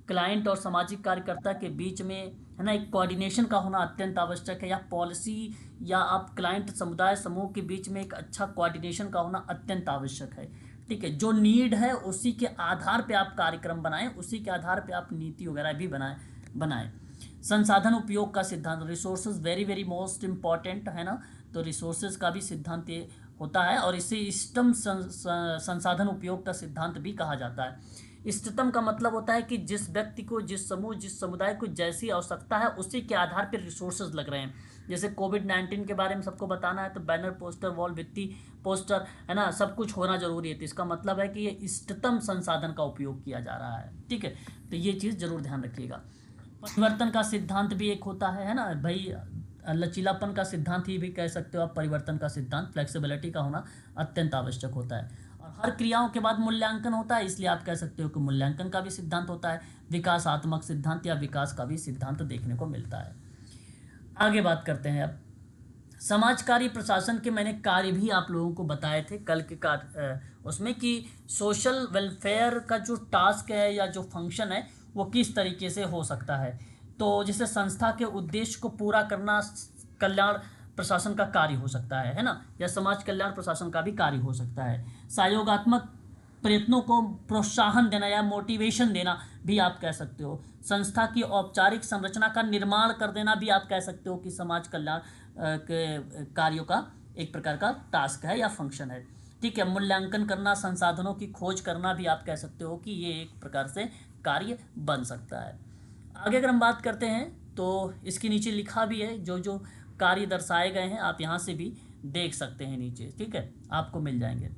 क्लाइंट और सामाजिक कार्यकर्ता के बीच में, है ना, एक कोऑर्डिनेशन का होना अत्यंत आवश्यक है। या पॉलिसी या आप क्लाइंट समुदाय समूह के बीच में एक अच्छा कोऑर्डिनेशन का होना अत्यंत आवश्यक है, ठीक है। जो नीड है उसी के आधार पे आप कार्यक्रम बनाएं, उसी के आधार पे आप नीति वगैरह भी बनाएं। संसाधन उपयोग का सिद्धांत, resources very very most important, है ना। तो रिसोर्सेज का भी सिद्धांत ये होता है और इसे इष्टतम संसाधन उपयोग का सिद्धांत भी कहा जाता है। इष्टतम का मतलब होता है कि जिस व्यक्ति को, जिस समूह, जिस समुदाय को जैसी आवश्यकता है उसी के आधार पर रिसोर्सेज लग रहे हैं। जैसे कोविड-19 के बारे में सबको बताना है तो बैनर, पोस्टर, वॉल, भित्ति, पोस्टर, है ना, सब कुछ होना जरूरी है। तो इसका मतलब है कि ये इष्टतम संसाधन का उपयोग किया जा रहा है। ठीक है, तो ये चीज़ जरूर ध्यान रखिएगा। परिवर्तन का सिद्धांत भी एक होता है ना भाई, लचीलापन का सिद्धांत ही भी कह सकते हो आप। परिवर्तन का सिद्धांत, फ्लेक्सिबिलिटी का होना अत्यंत आवश्यक होता है। और हर क्रियाओं के बाद मूल्यांकन होता है, इसलिए आप कह सकते हो कि मूल्यांकन का भी सिद्धांत होता है। विकासात्मक सिद्धांत या विकास का भी सिद्धांत देखने को मिलता है। आगे बात करते हैं अब समाजकारी प्रशासन के। मैंने कार्य भी आप लोगों को बताए थे कल के कार्य उसमें, कि सोशल वेलफेयर का जो टास्क है या जो फंक्शन है वो किस तरीके से हो सकता है। तो जैसे संस्था के उद्देश्य को पूरा करना कल्याण प्रशासन का कार्य हो सकता है ना, या समाज कल्याण प्रशासन का भी कार्य हो सकता है। सहयोगात्मक प्रयत्नों को प्रोत्साहन देना या मोटिवेशन देना भी आप कह सकते हो। संस्था की औपचारिक संरचना का निर्माण कर देना भी आप कह सकते हो कि समाज कल्याण के कार्यों का एक प्रकार का टास्क है या फंक्शन है। ठीक है, मूल्यांकन करना, संसाधनों की खोज करना भी आप कह सकते हो कि ये एक प्रकार से कार्य बन सकता है। आगे अगर हम बात करते हैं तो इसके नीचे लिखा भी है, जो जो कार्य दर्शाए गए हैं आप यहाँ से भी देख सकते हैं नीचे। ठीक है, आपको मिल जाएंगे।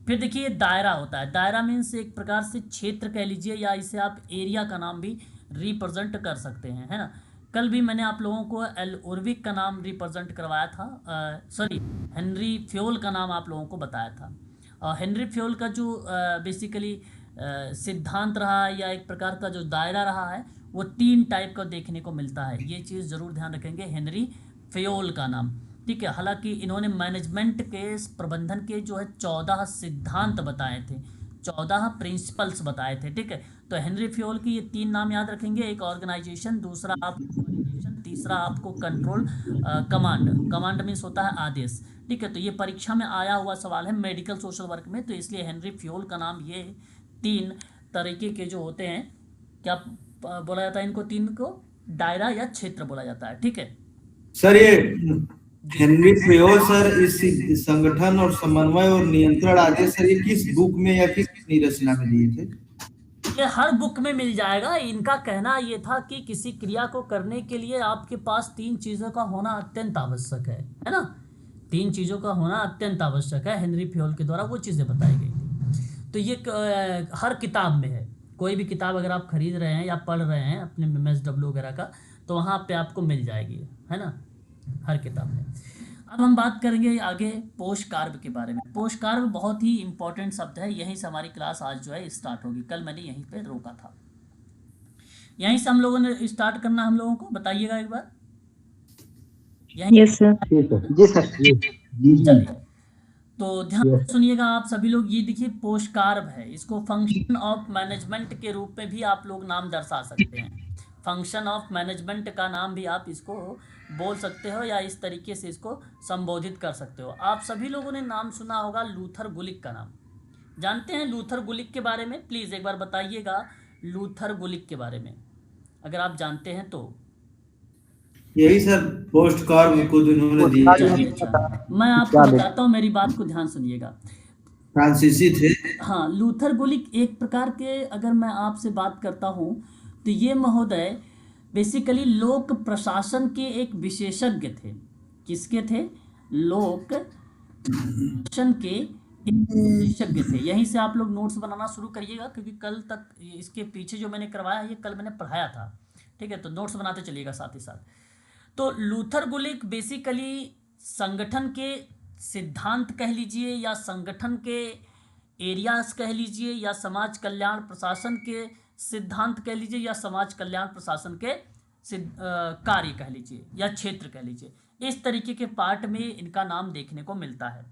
फिर देखिए दायरा होता है। दायरा मीन्स एक प्रकार से क्षेत्र कह लीजिए, या इसे आप एरिया का नाम भी रिप्रेजेंट कर सकते हैं, है ना। कल भी मैंने आप लोगों को एल उर्विक का नाम रिप्रेजेंट करवाया था, सॉरी हेनरी फ्योल का नाम आप लोगों को बताया था। हेनरी फ्योल का जो बेसिकली सिद्धांत रहा है या एक प्रकार का जो दायरा रहा है वो 3 टाइप का देखने को मिलता है। ये चीज़ ज़रूर ध्यान रखेंगे, हेनरी फ्योल का नाम। ठीक है, हालांकि इन्होंने मैनेजमेंट के प्रबंधन के जो है 14 सिद्धांत बताए थे, 14 प्रिंसिपल्स बताए थे। ठीक है, तो हेनरी फ्योल की ये 3 नाम याद रखेंगे। एक ऑर्गेनाइजेशन, दूसरा आप कोऑर्डिनेशन, तीसरा आपको कंट्रोल। कमांड, कमांड मीन्स होता है आदेश। ठीक है, तो ये परीक्षा में आया हुआ सवाल है मेडिकल सोशल वर्क में, तो इसलिए हेनरी फ्योल का नाम ये 3 तरीके के जो होते हैं, क्या बोला जाता है इनको, 3 को दायरा या क्षेत्र बोला जाता है। ठीक है सर, ये हेनरी फ्योल सर इस संगठन और समन्वय और नियंत्रण आदेश सर ये किस बुक में या किस रचना में दिए थे? ये हर बुक में मिल जाएगा। इनका कहना ये था कि किसी क्रिया को करने के लिए आपके पास 3 चीज़ों का होना अत्यंत आवश्यक है ना। 3 चीज़ों का होना अत्यंत आवश्यक है। हेनरी फ्योल के द्वारा वो चीज़ें बताई गई थी। तो ये हर किताब में है। कोई भी किताब अगर आप खरीद रहे हैं या पढ़ रहे हैं अपने MSW वगैरह का, तो वहाँ पे आपको मिल जाएगी, है ना, हर किताब में। अब हम बात करेंगे आगे पोषकार्ब के बारे में। पोषकार्ब बहुत ही इंपॉर्टेंट शब्द है। यहीं से हमारी क्लास आज जो है स्टार्ट होगी। कल मैंने यहीं पे रोका था, यहीं से हम लोगों ने स्टार्ट करना। हम लोगों को बताइएगा एक बार। Yes sir. जी सर, चलिए तो ध्यान से सुनिएगा आप सभी लोग। ये देखिए पोषकार्ब है, इसको फंक्शन ऑफ मैनेजमेंट के रूप में भी आप लोग नाम दर्शा सकते हैं। फंक्शन ऑफ मैनेजमेंट का नाम भी आप इसको बोल सकते हो या इस तरीके से इसको संबोधित कर सकते हो। आप सभी लोगों ने नाम सुना होगा लूथर गुलिक का नाम। जानते हैं लूथर गुलिक के बारे में? प्लीज़ एक बार बताइएगा लूथर गुलिक के बारे में, अगर आप जानते हैं तो। यही सर पोस्ट कार्ड को जिन्होंने दिए चलिए अच्छा, मैं आपको बताता हूँ, मेरी बात को ध्यान सुनिएगा। फ्रांसीसी थे। हाँ, लूथर गुलिक एक प्रकार के, अगर मैं आपसे बात करता हूँ तो ये महोदय बेसिकली लोक प्रशासन के एक विशेषज्ञ थे। किसके थे? लोक प्रशासन के एक विशेषज्ञ थे। यहीं से आप लोग नोट्स बनाना शुरू करिएगा, क्योंकि कल तक इसके पीछे जो मैंने करवाया ये कल मैंने पढ़ाया था। ठीक है, तो नोट्स बनाते चलिएगा साथ ही साथ। तो लूथर गुलिक बेसिकली संगठन के सिद्धांत कह लीजिए या संगठन के एरियाज कह लीजिए या समाज कल्याण प्रशासन के सिद्धांत कह लीजिए या समाज कल्याण प्रशासन के कार्य कह लीजिए या क्षेत्र कह लीजिए, इस तरीके के पार्ट में इनका नाम देखने को मिलता है।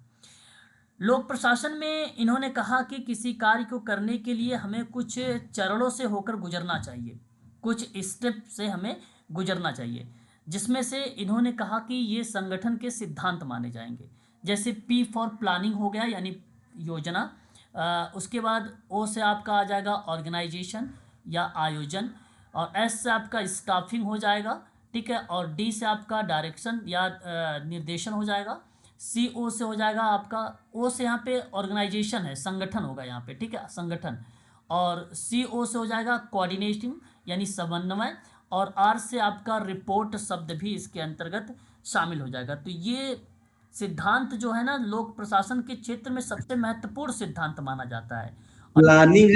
लोक प्रशासन में इन्होंने कहा कि किसी कार्य को करने के लिए हमें कुछ चरणों से होकर गुजरना चाहिए, कुछ स्टेप से हमें गुजरना चाहिए, जिसमें से इन्होंने कहा कि ये संगठन के सिद्धांत माने जाएंगे। जैसे P फॉर प्लानिंग हो गया, यानी योजना। उसके बाद O से आपका आ जाएगा ऑर्गेनाइजेशन या आयोजन, और S से आपका स्टाफिंग हो जाएगा। ठीक है, और D से आपका डायरेक्शन या निर्देशन हो जाएगा। CO से हो जाएगा आपका, O से यहाँ पे ऑर्गेनाइजेशन है, संगठन होगा यहाँ पे। ठीक है, संगठन। और CO से हो जाएगा कोऑर्डिनेटिंग यानी समन्वय, और R से आपका रिपोर्ट शब्द भी इसके अंतर्गत शामिल हो जाएगा। तो ये सिद्धांत जो है ना, लोक प्रशासन के क्षेत्र में सबसे महत्वपूर्ण सिद्धांत माना जाता है। प्लानिंग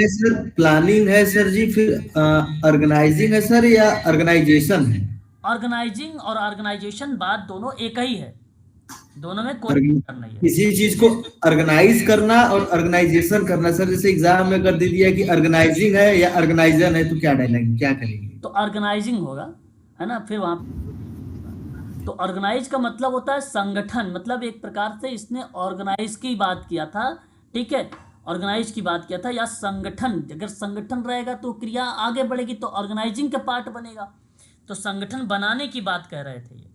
है सर जी, फिर ऑर्गेनाइजिंग है सर या ऑर्गेनाइजेशन है? ऑर्गेनाइजिंग और ऑर्गेनाइजेशन बात दोनों एक ही है, दोनों में कोई अंतर नहीं है। किसी चीज को ऑर्गेनाइज करना और ऑर्गेनाइजेशन करना। सर जैसे एग्जाम में कर दे दिया कि ऑर्गेनाइजिंग है या ऑर्गेनाइजर है, तो क्या डालेंगे, क्या करेंगे? तो ऑर्गेनाइजिंग होगा, है ना। फिर वहां तो ऑर्गेनाइज का मतलब होता है संगठन, मतलब एक प्रकार से इसने ऑर्गेनाइज की बात किया था, ठीक है, ऑर्गेनाइज की बात किया था, या संगठन, अगर संगठन रहेगा तो क्रिया आगे बढ़ेगी तो ऑर्गेनाइजिंग का पार्ट बनेगा। तो संगठन बनाने की बात कह रहे थे ये,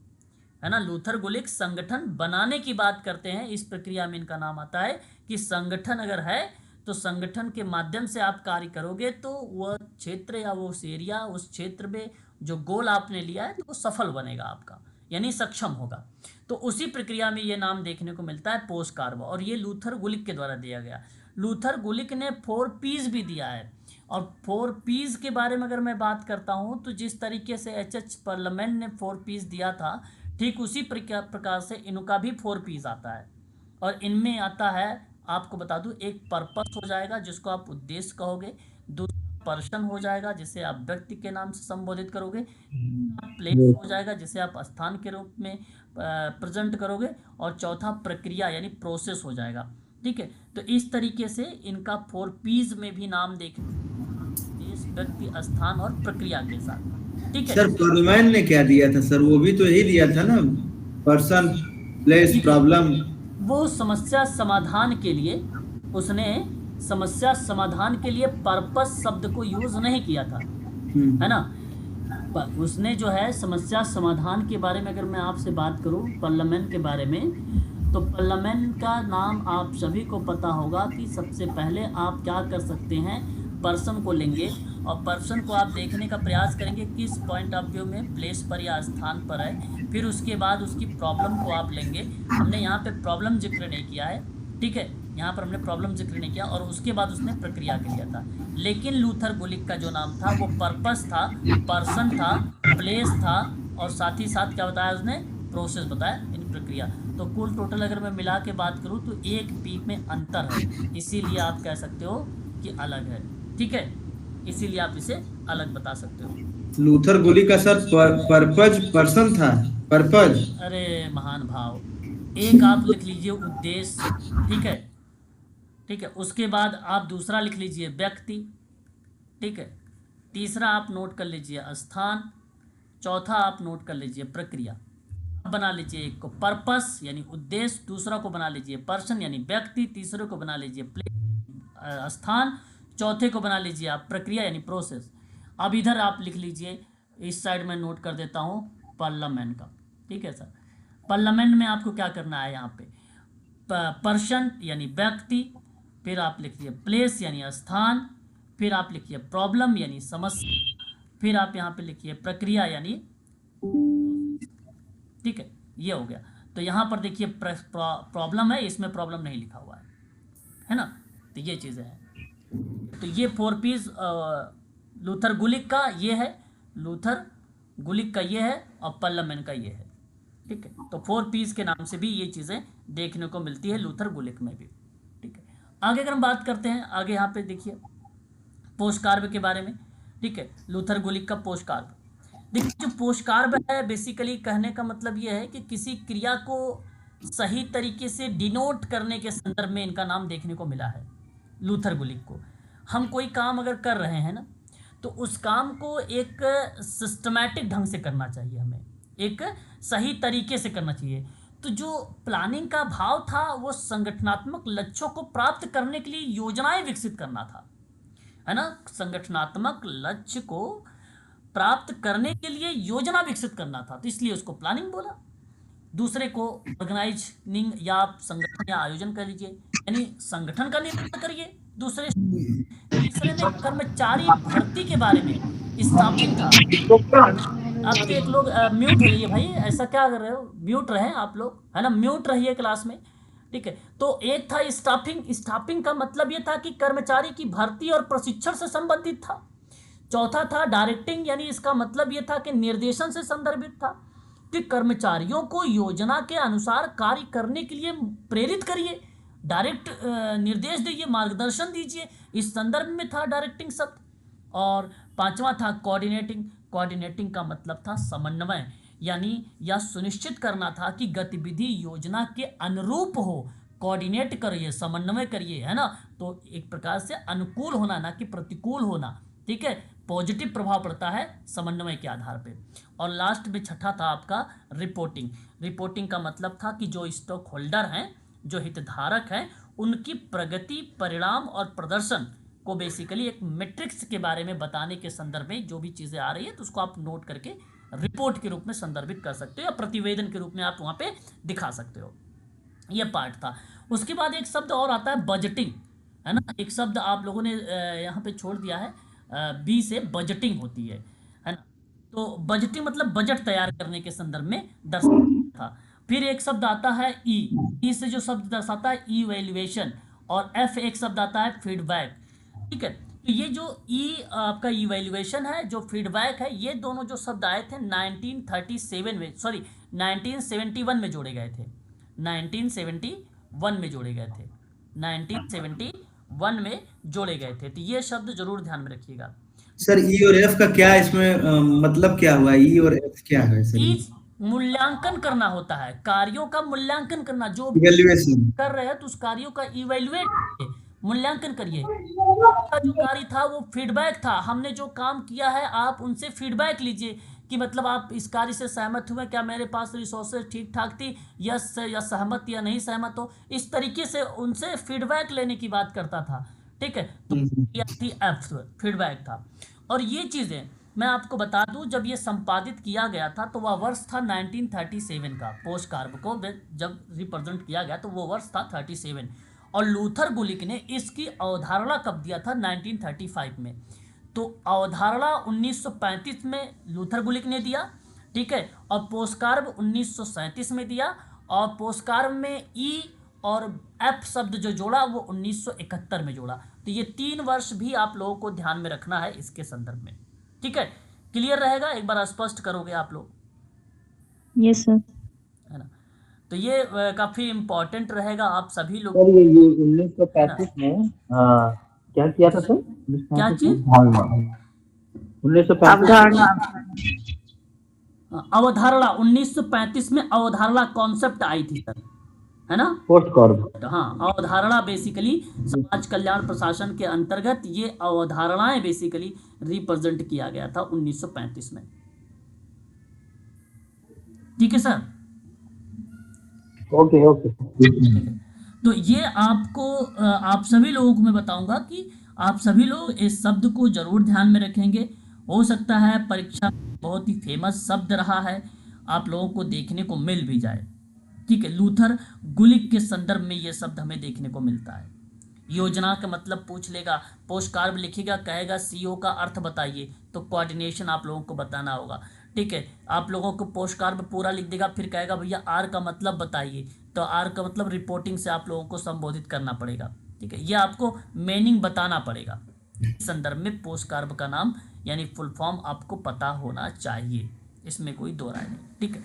है ना। लूथर गुलिक संगठन बनाने की बात करते हैं। इस प्रक्रिया में इनका नाम आता है कि संगठन अगर है तो संगठन के माध्यम से आप कार्य करोगे तो वह क्षेत्र या वो उस एरिया, उस क्षेत्र में जो गोल आपने लिया है तो वो सफल बनेगा आपका, यानी सक्षम होगा। तो उसी प्रक्रिया में ये नाम देखने को मिलता है पोस्ट कार्बो, और ये लूथर गुलिक के द्वारा दिया गया। लूथर गुलिक ने 4 P's भी दिया है, और 4 P's के बारे में अगर मैं बात करता हूँ तो जिस तरीके से H.H. पार्लियामेंट ने 4 P's दिया था, ठीक उसी प्रकार से इनका भी 4 P's आता है। और इनमें आता है, आपको बता दूं, एक पर्पस हो जाएगा जिसको आप उद्देश्य कहोगे, दूसरा पर्सन हो जाएगा जिसे आप व्यक्ति के नाम से संबोधित करोगे, प्लेस हो जाएगा जिसे आप स्थान के रूप में प्रेजेंट करोगे, और चौथा प्रक्रिया यानी प्रोसेस हो जाएगा, ठीक है। तो इस तरीके से इनका 4 P's में भी नाम देखें, व्यक्ति, स्थान और प्रक्रिया के साथ, ठीक है। सर पार्लियामेंट ने क्या दिया था सर? वो भी तो यही दिया था ना, पर्सन, प्लेस, प्रॉब्लम। वो समस्या समाधान के लिए, उसने समस्या समाधान के लिए पर्पस शब्द को यूज नहीं किया था, है ना। उसने जो है समस्या समाधान के बारे में अगर मैं आपसे बात करूं पार्लियामेंट के बारे में, तो पार्लियामेंट का नाम आप सभी को पता होगा कि सबसे पहले आप क्या कर सकते हैं, पर्सन को लेंगे और पर्सन को आप देखने का प्रयास करेंगे किस पॉइंट ऑफ व्यू में, प्लेस पर या स्थान पर है। फिर उसके बाद उसकी प्रॉब्लम को आप लेंगे। हमने यहाँ पे प्रॉब्लम जिक्र नहीं किया है, ठीक है, यहाँ पर हमने प्रॉब्लम जिक्र नहीं किया, और उसके बाद उसने प्रक्रिया किया था। लेकिन लूथर गुलिक का जो नाम था वो पर्पस था, पर्सन था, प्लेस था, और साथ ही साथ क्या बताया उसने, प्रोसेस बताया, इन प्रक्रिया। तो कुल टोटल अगर मैं मिला के बात करूँ तो 1 P में अंतर है, इसीलिए आप कह सकते हो कि अलग है, ठीक है, इसीलिए आप इसे अलग बता सकते हो। लूथर गुलिक का सर पर्पज पर्सन था, पर्पज। अरे महान भाव, एक आप लिख लीजिए उद्देश्य, ठीक है, ठीक है, उसके बाद आप दूसरा लिख लीजिए व्यक्ति, ठीक है, तीसरा आप नोट कर लीजिए स्थान, चौथा आप नोट कर लीजिए प्रक्रिया। बना लीजिए एक को पर्पस यानी उद्देश्य, दूसरा को बना लीजिए पर्सन यानी व्यक्ति, तीसरे को बना लीजिए प्लेस स्थान, चौथे को बना लीजिए आप प्रक्रिया यानी प्रोसेस। अब इधर आप लिख लीजिए, इस साइड में नोट कर देता हूँ पार्लियामेंट का, ठीक है सर। पार्लियामेंट में आपको क्या करना है, यहाँ पे पर्सन यानी व्यक्ति, फिर आप लिखिए प्लेस यानी स्थान, फिर आप लिखिए प्रॉब्लम यानी समस्या, फिर आप यहाँ पे लिखिए प्रक्रिया यानी, ठीक है, ये हो गया। तो यहाँ पर देखिए प्रॉब्लम है, इसमें प्रॉब्लम नहीं लिखा हुआ है ना। तो ये चीज़ें हैं। तो ये 4 P's लूथर गुलिक का ये है, लूथर गुलिक का ये है, और पार्लियामेंट का ये है, ठीक है। तो 4 P's के नाम से भी ये चीज़ें देखने को मिलती है लूथर गुलिक में भी, ठीक है। आगे अगर हम बात करते हैं, आगे यहाँ पे देखिए पोस्ट कार्य के बारे में, ठीक है, लूथर गुलिक का पोस्ट कार्य। देखिए जो पोस्ट कार्य है, बेसिकली कहने का मतलब ये है कि किसी क्रिया को सही तरीके से डिनोट करने के संदर्भ में इनका नाम देखने को मिला है लूथर गुलिक को। हम कोई काम अगर कर रहे हैं ना, तो उस काम को एक सिस्टमैटिक ढंग से करना चाहिए, हमें एक सही तरीके से करना चाहिए। तो जो प्लानिंग का भाव था वो संगठनात्मक लक्ष्यों को प्राप्त करने के लिए योजनाएं विकसित करना था, है ना। संगठनात्मक लक्ष्य को प्राप्त करने के लिए योजना विकसित करना था, तो इसलिए उसको प्लानिंग बोला। दूसरे को ऑर्गेनाइजिंग या आप संगठन या आयोजन कर लीजिए, यानी संगठन का निर्माण करिए। तीसरे में कर्मचारी भर्ती के बारे में स्थापित था। आपके एक लोग म्यूट रहिए भाई, ऐसा क्या कर रहे हो, म्यूट रहे आप लोग, है ना, म्यूट रहिए क्लास में। ठीक है। तो एक था स्टाफिंग, स्टाफिंग का मतलब ये था कि कर्मचारी की भर्ती और प्रशिक्षण से संबंधित था। चौथा था डायरेक्टिंग, यानी इसका मतलब ये था कि निर्देशन से संदर्भित था कि कर्मचारियों को योजना के अनुसार कार्य करने के लिए प्रेरित करिए, डायरेक्ट निर्देश दीजिए, मार्गदर्शन दीजिए, इस संदर्भ में था डायरेक्टिंग शब्द। और पांचवा था कोऑर्डिनेटिंग, कोऑर्डिनेटिंग का मतलब था समन्वय, यानी यह सुनिश्चित करना था कि गतिविधि योजना के अनुरूप हो, कोऑर्डिनेट करिए, समन्वय करिए, है ना। तो एक प्रकार से अनुकूल होना, ना कि प्रतिकूल होना, ठीक है, पॉजिटिव प्रभाव पड़ता है समन्वय के आधार पे। और लास्ट में छठा था आपका रिपोर्टिंग। रिपोर्टिंग का मतलब था कि जो स्टॉक होल्डर हैं, जो हितधारक हैं, उनकी प्रगति, परिणाम और प्रदर्शन को बेसिकली एक मैट्रिक्स के बारे में बताने के संदर्भ में जो भी चीज़ें आ रही है तो उसको आप नोट करके रिपोर्ट के रूप में संदर्भित कर सकते हो, या प्रतिवेदन के रूप में आप वहाँ पे दिखा सकते हो। ये पार्ट था। उसके बाद एक शब्द और आता है बजटिंग, है ना। एक शब्द आप लोगों ने यहाँ पे छोड़ दिया है, बी से बजटिंग होती है ना। तो बजटिंग मतलब बजट तैयार करने के संदर्भ में दर्शाता था। फिर एक शब्द आता है ई से जो शब्द दर्शाता है इवैल्यूएशन, और एफ एक शब्द आता है फीडबैक, ठीक है। तो ये जो आपका इवैल्यूएशन है, जो फीडबैक है, ये दोनों जो शब्द आए थे 1937 में, सॉरी 1971 में जोड़े गए थे, 1971 में जोड़े गए थे, 1971 में जोड़े गए थे। तो ये शब्द जरूर ध्यान में रखिएगा। सर ई और एफ का क्या इसमें मतलब क्या हुआ, ई और एफ क्या है सर? ई मूल्यांकन करना होता है, कार्यों का मूल्यांकन करना, जो इवैल्यूएशन कर रहे हैं तो उस कार्यों का इवैल्यूएट, मूल्यांकन करिए। का जो कार्य था वो फीडबैक था, हमने जो काम किया है आप उनसे फीडबैक लीजिए कि मतलब आप इस कार्य से सहमत हुए, क्या मेरे पास रिसोर्सेज ठीक ठाक थी, यस या सहमत या नहीं सहमत हो, इस तरीके से उनसे फीडबैक लेने की बात करता था, ठीक है। तो यह थी एफ, फीडबैक था। और ये चीज़ें मैं आपको बता दूं, जब ये संपादित किया गया था तो वह वर्ष था 1937 का, पोस्ट कार्ब को जब रिप्रेजेंट किया गया तो वो वर्ष था 37। और लूथर गुलिक ने इसकी अवधारणा कब दिया था? 1935 में। तो अवधारणा 1935 में लूथर गुलिक ने दिया, ठीक है, और पोस्टकार्ब 1937 में दिया, और पोस्टकार्ब में ई और एफ शब्द जो जोड़ा वो 1971 में जोड़ा। तो ये 3 वर्ष भी आप लोगों को ध्यान में रखना है इसके संदर्भ में, ठीक है। क्लियर रहेगा? एक बार स्पष्ट करोगे आप लोग? Yes sir. है ना। तो ये काफी इम्पोर्टेंट रहेगा आप सभी लोग। सर ये 1935 में क्या किया था सर? क्या चीज? 1935 अवधारणा 1935 में अवधारणा कॉन्सेप्ट आई थी सर, है ना। Post carb. हाँ, अवधारणा बेसिकली समाज कल्याण प्रशासन के अंतर्गत ये अवधारणाएं बेसिकली रिप्रेजेंट किया गया था 1935 में, ठीक है सर। Okay okay. तो ये आपको आप सभी लोगों को मैं बताऊंगा कि आप सभी लोग इस शब्द को जरूर ध्यान में रखेंगे। हो सकता है परीक्षा में बहुत ही फेमस शब्द रहा है, आप लोगों को देखने को मिल भी जाए, ठीक है। लूथर गुलिक के संदर्भ में ये शब्द हमें देखने को मिलता है। योजना का मतलब पूछ लेगा, पोस्ट कार्ब लिखेगा, कहेगा सीओ का अर्थ बताइए, तो कोऑर्डिनेशन आप लोगों को बताना होगा, ठीक है। आप लोगों को पोस्ट कार्ब पूरा लिख देगा, फिर कहेगा भैया आर का मतलब बताइए, तो आर का मतलब रिपोर्टिंग से आप लोगों को संबोधित करना पड़ेगा, ठीक है। ये आपको मीनिंग बताना पड़ेगा। इस संदर्भ में पोस्ट कार्ब का नाम यानी फुल फॉर्म आपको पता होना चाहिए, इसमें कोई दो राय नहीं, ठीक है।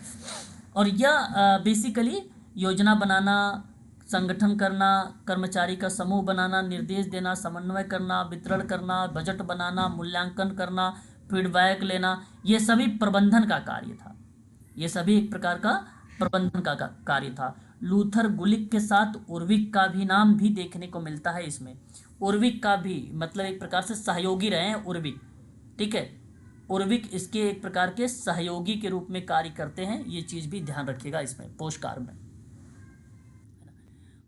और यह बेसिकली योजना बनाना, संगठन करना, कर्मचारी का समूह बनाना, निर्देश देना, समन्वय करना, वितरण करना, बजट बनाना, मूल्यांकन करना, फीडबैक लेना, ये सभी प्रबंधन का कार्य था। ये सभी एक प्रकार का प्रबंधन का कार्य था। लूथर गुलिक के साथ उर्विक का भी नाम भी देखने को मिलता है इसमें। उर्विक का भी मतलब एक प्रकार से सहयोगी रहे हैं उर्विक, ठीक है। उर्विक इसके एक प्रकार के सहयोगी के रूप में कार्य करते हैं, ये चीज़ भी ध्यान रखिएगा इसमें पोस्ट कार्ब में।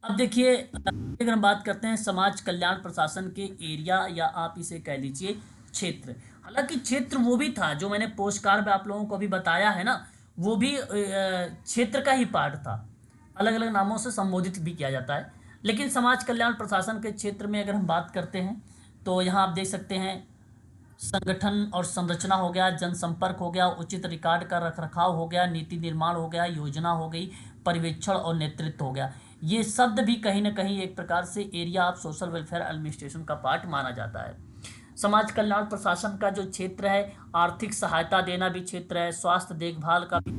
अब देखिए, अगर हम बात करते हैं समाज कल्याण प्रशासन के एरिया, या आप इसे कह लीजिए क्षेत्र। हालांकि क्षेत्र वो भी था जो मैंने पोस्ट कार्ब आप लोगों को अभी बताया है ना, वो भी क्षेत्र का ही पार्ट था, अलग अलग नामों से संबोधित भी किया जाता है। लेकिन समाज कल्याण प्रशासन के क्षेत्र में अगर हम बात करते हैं तो यहाँ आप देख सकते हैं संगठन और संरचना हो गया, जनसंपर्क हो गया, उचित रिकॉर्ड का रखरखाव हो गया, नीति निर्माण हो गया, योजना हो गई, पर्यवेक्षण और नेतृत्व हो गया। ये शब्द भी कहीं ना कहीं एक प्रकार से area of social welfare administration का पार्ट माना जाता है। समाज कल्याण प्रशासन का जो क्षेत्र है, आर्थिक सहायता देना भी क्षेत्र है, स्वास्थ्य देखभाल का भी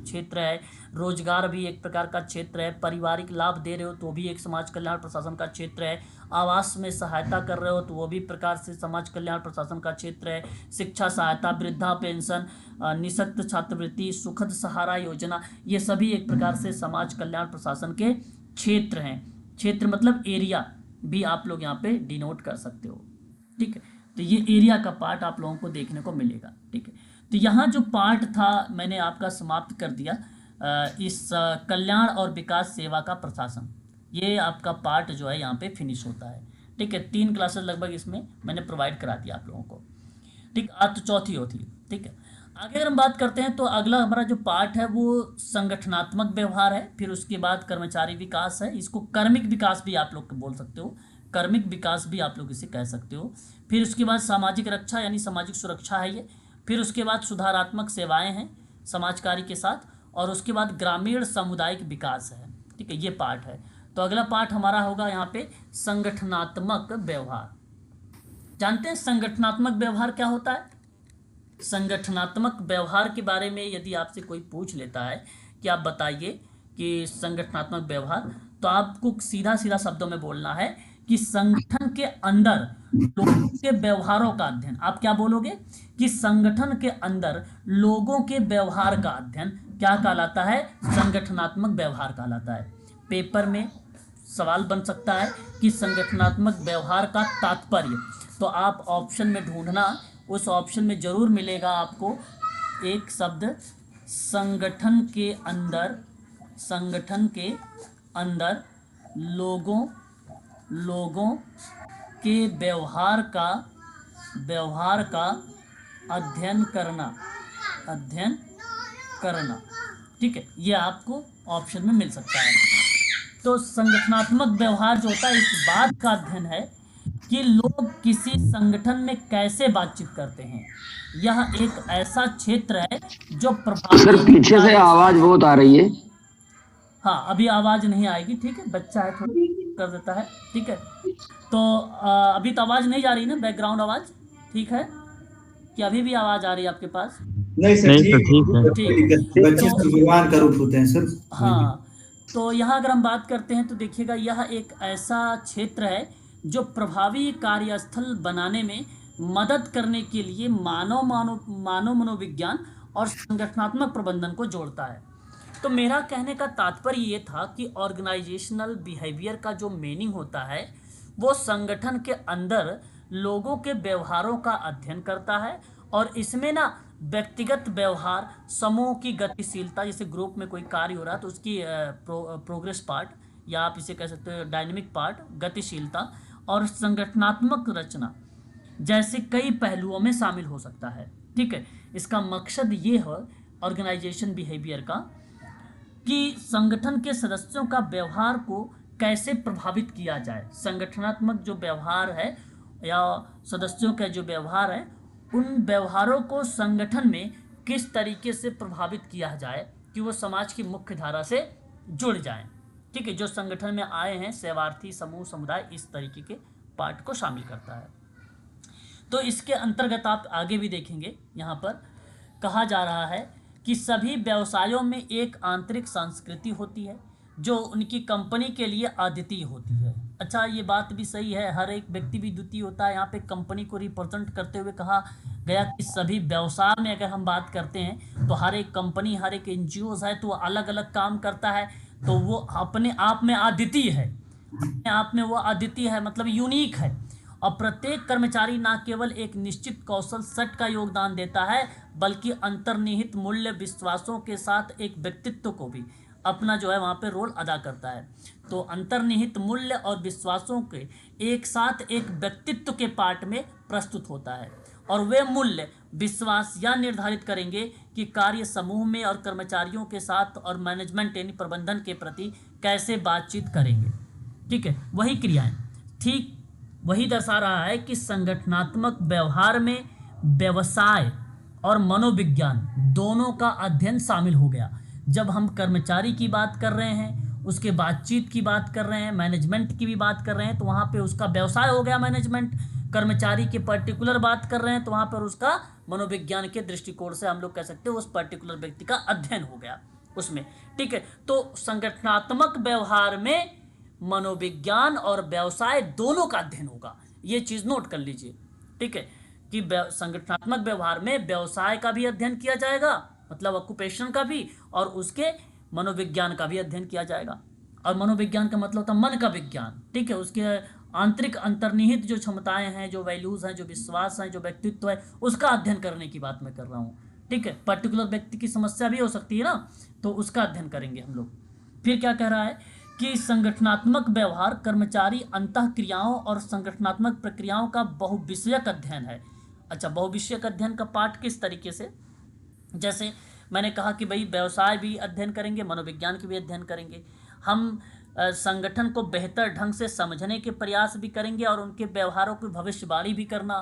क्षेत्र है, रोजगार भी एक प्रकार का क्षेत्र है, पारिवारिक लाभ दे रहे हो तो भी एक समाज कल्याण प्रशासन का क्षेत्र है, आवास में सहायता कर रहे हो तो वो भी प्रकार से समाज कल्याण प्रशासन का क्षेत्र है, शिक्षा सहायता, वृद्धा पेंशन, निःशक्त छात्रवृत्ति, सुखद सहारा योजना, ये सभी एक प्रकार से समाज कल्याण प्रशासन के क्षेत्र हैं। क्षेत्र मतलब एरिया भी आप लोग यहाँ पे डिनोट कर सकते हो। ठीक है, तो ये एरिया का पार्ट आप लोगों को देखने को मिलेगा। ठीक है, तो यहाँ जो पार्ट था मैंने आपका समाप्त कर दिया। इस कल्याण और विकास सेवा का प्रशासन, ये आपका पार्ट जो है यहाँ पे फिनिश होता है। ठीक है, 3 क्लासेस लगभग इसमें मैंने प्रोवाइड करा दिया आप लोगों को। ठीक, आज तो चौथी होती है। ठीक है, आगे अगर हम बात करते हैं तो अगला हमारा जो पार्ट है वो संगठनात्मक व्यवहार है, फिर उसके बाद कर्मचारी विकास है, इसको कर्मिक विकास भी आप लोग बोल सकते हो, कर्मिक विकास भी आप लोग इसे कह सकते हो। फिर उसके बाद सामाजिक रक्षा यानी सामाजिक सुरक्षा है ये, फिर उसके बाद सुधारात्मक सेवाएं हैं समाज कार्य के साथ, और उसके बाद ग्रामीण सामुदायिक विकास है। ठीक है, ये पार्ट है। तो अगला पार्ट हमारा होगा यहाँ पे संगठनात्मक व्यवहार। जानते हैं संगठनात्मक व्यवहार क्या होता है? संगठनात्मक व्यवहार के बारे में यदि आपसे कोई पूछ लेता है कि आप बताइए कि संगठनात्मक व्यवहार, तो आपको सीधा सीधा शब्दों में बोलना है कि संगठन के अंदर लोगों के व्यवहारों का अध्ययन। आप क्या बोलोगे कि संगठन के अंदर लोगों के व्यवहार का अध्ययन क्या कहलाता है? संगठनात्मक व्यवहार कहलाता है। पेपर में सवाल बन सकता है कि संगठनात्मक व्यवहार का तात्पर्य, तो आप ऑप्शन में ढूंढना, उस ऑप्शन में जरूर मिलेगा आपको एक शब्द संगठन के अंदर, संगठन के अंदर लोगों के व्यवहार का अध्ययन करना। ठीक है, ये आपको ऑप्शन में मिल सकता है। तो संगठनात्मक व्यवहार जो होता है इस बात का अध्ययन है कि लोग किसी संगठन में कैसे बातचीत करते हैं। यह एक ऐसा क्षेत्र है जो प्रभावी। सर पीछे से आवाज बहुत आ रही है। हाँ, अभी आवाज नहीं आएगी। ठीक है, बच्चा है थोड़ा कर देता है। ठीक है, तो अभी तो आवाज नहीं जा रही ना, बैकग्राउंड आवाज ठीक है कि अभी भी आवाज आ रही है आपके पास? नहीं सर, ठीक है। बच्चे भगवान का रूप होते हैं सर। हाँ, तो यहाँ अगर हम बात करते हैं तो देखिएगा यह एक ऐसा क्षेत्र है जो प्रभावी कार्यस्थल बनाने में मदद करने के लिए मानव मनोविज्ञान और संगठनात्मक प्रबंधन को जोड़ता है। तो मेरा कहने का तात्पर्य ये था कि ऑर्गेनाइजेशनल बिहेवियर का जो मीनिंग होता है वो संगठन के अंदर लोगों के व्यवहारों का अध्ययन करता है, और इसमें ना व्यक्तिगत व्यवहार, समूह की गतिशीलता, जैसे ग्रुप में कोई कार्य हो रहा है तो उसकी प्रोग्रेस पार्ट, या आप इसे कह सकते हो डायनेमिक पार्ट, गतिशीलता, और संगठनात्मक रचना जैसे कई पहलुओं में शामिल हो सकता है। ठीक है, इसका मकसद ये है ऑर्गेनाइजेशन बिहेवियर का कि संगठन के सदस्यों का व्यवहार को कैसे प्रभावित किया जाए। संगठनात्मक जो व्यवहार है या सदस्यों का जो व्यवहार है, उन व्यवहारों को संगठन में किस तरीके से प्रभावित किया जाए कि वो समाज की मुख्य धारा से जुड़ जाएं। ठीक है, जो संगठन में आए हैं, सेवार्थी, समूह, समुदाय, इस तरीके के पार्ट को शामिल करता है। तो इसके अंतर्गत आप आगे भी देखेंगे, यहाँ पर कहा जा रहा है कि सभी व्यवसायों में एक आंतरिक संस्कृति होती है जो उनकी कंपनी के लिए अद्वितीय होती है। अच्छा, ये बात भी सही है, हर एक व्यक्ति भी द्वितीय होता है। यहाँ पे कंपनी को रिप्रेजेंट करते हुए कहा गया कि सभी व्यवसाय में अगर हम बात करते हैं तो हर एक कंपनी, हर एक एनजीओ है तो अलग अलग काम करता है, तो वो अपने आप में अद्वितीय है, अपने आप में वो अद्वितीय है, मतलब यूनिक है। और प्रत्येक कर्मचारी न केवल एक निश्चित कौशल सेट का योगदान देता है, बल्कि अंतर्निहित मूल्य विश्वासों के साथ एक व्यक्तित्व को भी अपना जो है वहाँ पे रोल अदा करता है। तो अंतर्निहित मूल्य और विश्वासों के एक साथ एक व्यक्तित्व के पार्ट में प्रस्तुत होता है, और वे मूल्य विश्वास यह निर्धारित करेंगे कि कार्य समूह में और कर्मचारियों के साथ और मैनेजमेंट यानी प्रबंधन के प्रति कैसे बातचीत करेंगे। ठीक है, वही क्रियाएं, ठीक वही दर्शा रहा है कि संगठनात्मक व्यवहार में व्यवसाय और मनोविज्ञान दोनों का अध्ययन शामिल हो गया। जब हम कर्मचारी की बात कर रहे हैं उसके बातचीत की बात कर रहे हैं, मैनेजमेंट की भी बात कर रहे हैं, तो वहाँ पे उसका व्यवसाय हो गया मैनेजमेंट। कर्मचारी की पर्टिकुलर बात कर रहे हैं तो वहाँ पर उसका मनोविज्ञान के दृष्टिकोण से हम लोग कह सकते हैं उस पर्टिकुलर व्यक्ति का अध्ययन हो गया उसमें। ठीक है, तो संगठनात्मक व्यवहार में मनोविज्ञान और व्यवसाय दोनों का अध्ययन होगा, ये चीज़ नोट कर लीजिए। ठीक है, कि संगठनात्मक व्यवहार में व्यवसाय का भी अध्ययन किया जाएगा, मतलब ऑक्यूपेशन का भी, और उसके मनोविज्ञान का भी अध्ययन किया जाएगा। और मनोविज्ञान का मतलब होता है मन का विज्ञान। ठीक है, उसके आंतरिक अंतर्निहित जो क्षमताएं हैं, जो वैल्यूज़ हैं, जो विश्वास हैं, जो व्यक्तित्व है, उसका अध्ययन करने की बात मैं कर रहा हूँ। ठीक है, पर्टिकुलर व्यक्ति की समस्या भी हो सकती है ना, तो उसका अध्ययन करेंगे हम लोग। फिर क्या कह रहा है कि संगठनात्मक व्यवहार कर्मचारी अंतःक्रियाओं और संगठनात्मक प्रक्रियाओं का बहुविषयक अध्ययन है। अच्छा, बहुविषयक अध्ययन का पाठ किस तरीके से? जैसे मैंने कहा कि भाई व्यवसाय भी अध्ययन करेंगे, मनोविज्ञान की भी अध्ययन करेंगे, हम संगठन को बेहतर ढंग से समझने के प्रयास भी करेंगे और उनके व्यवहारों की भविष्यवाणी भी करना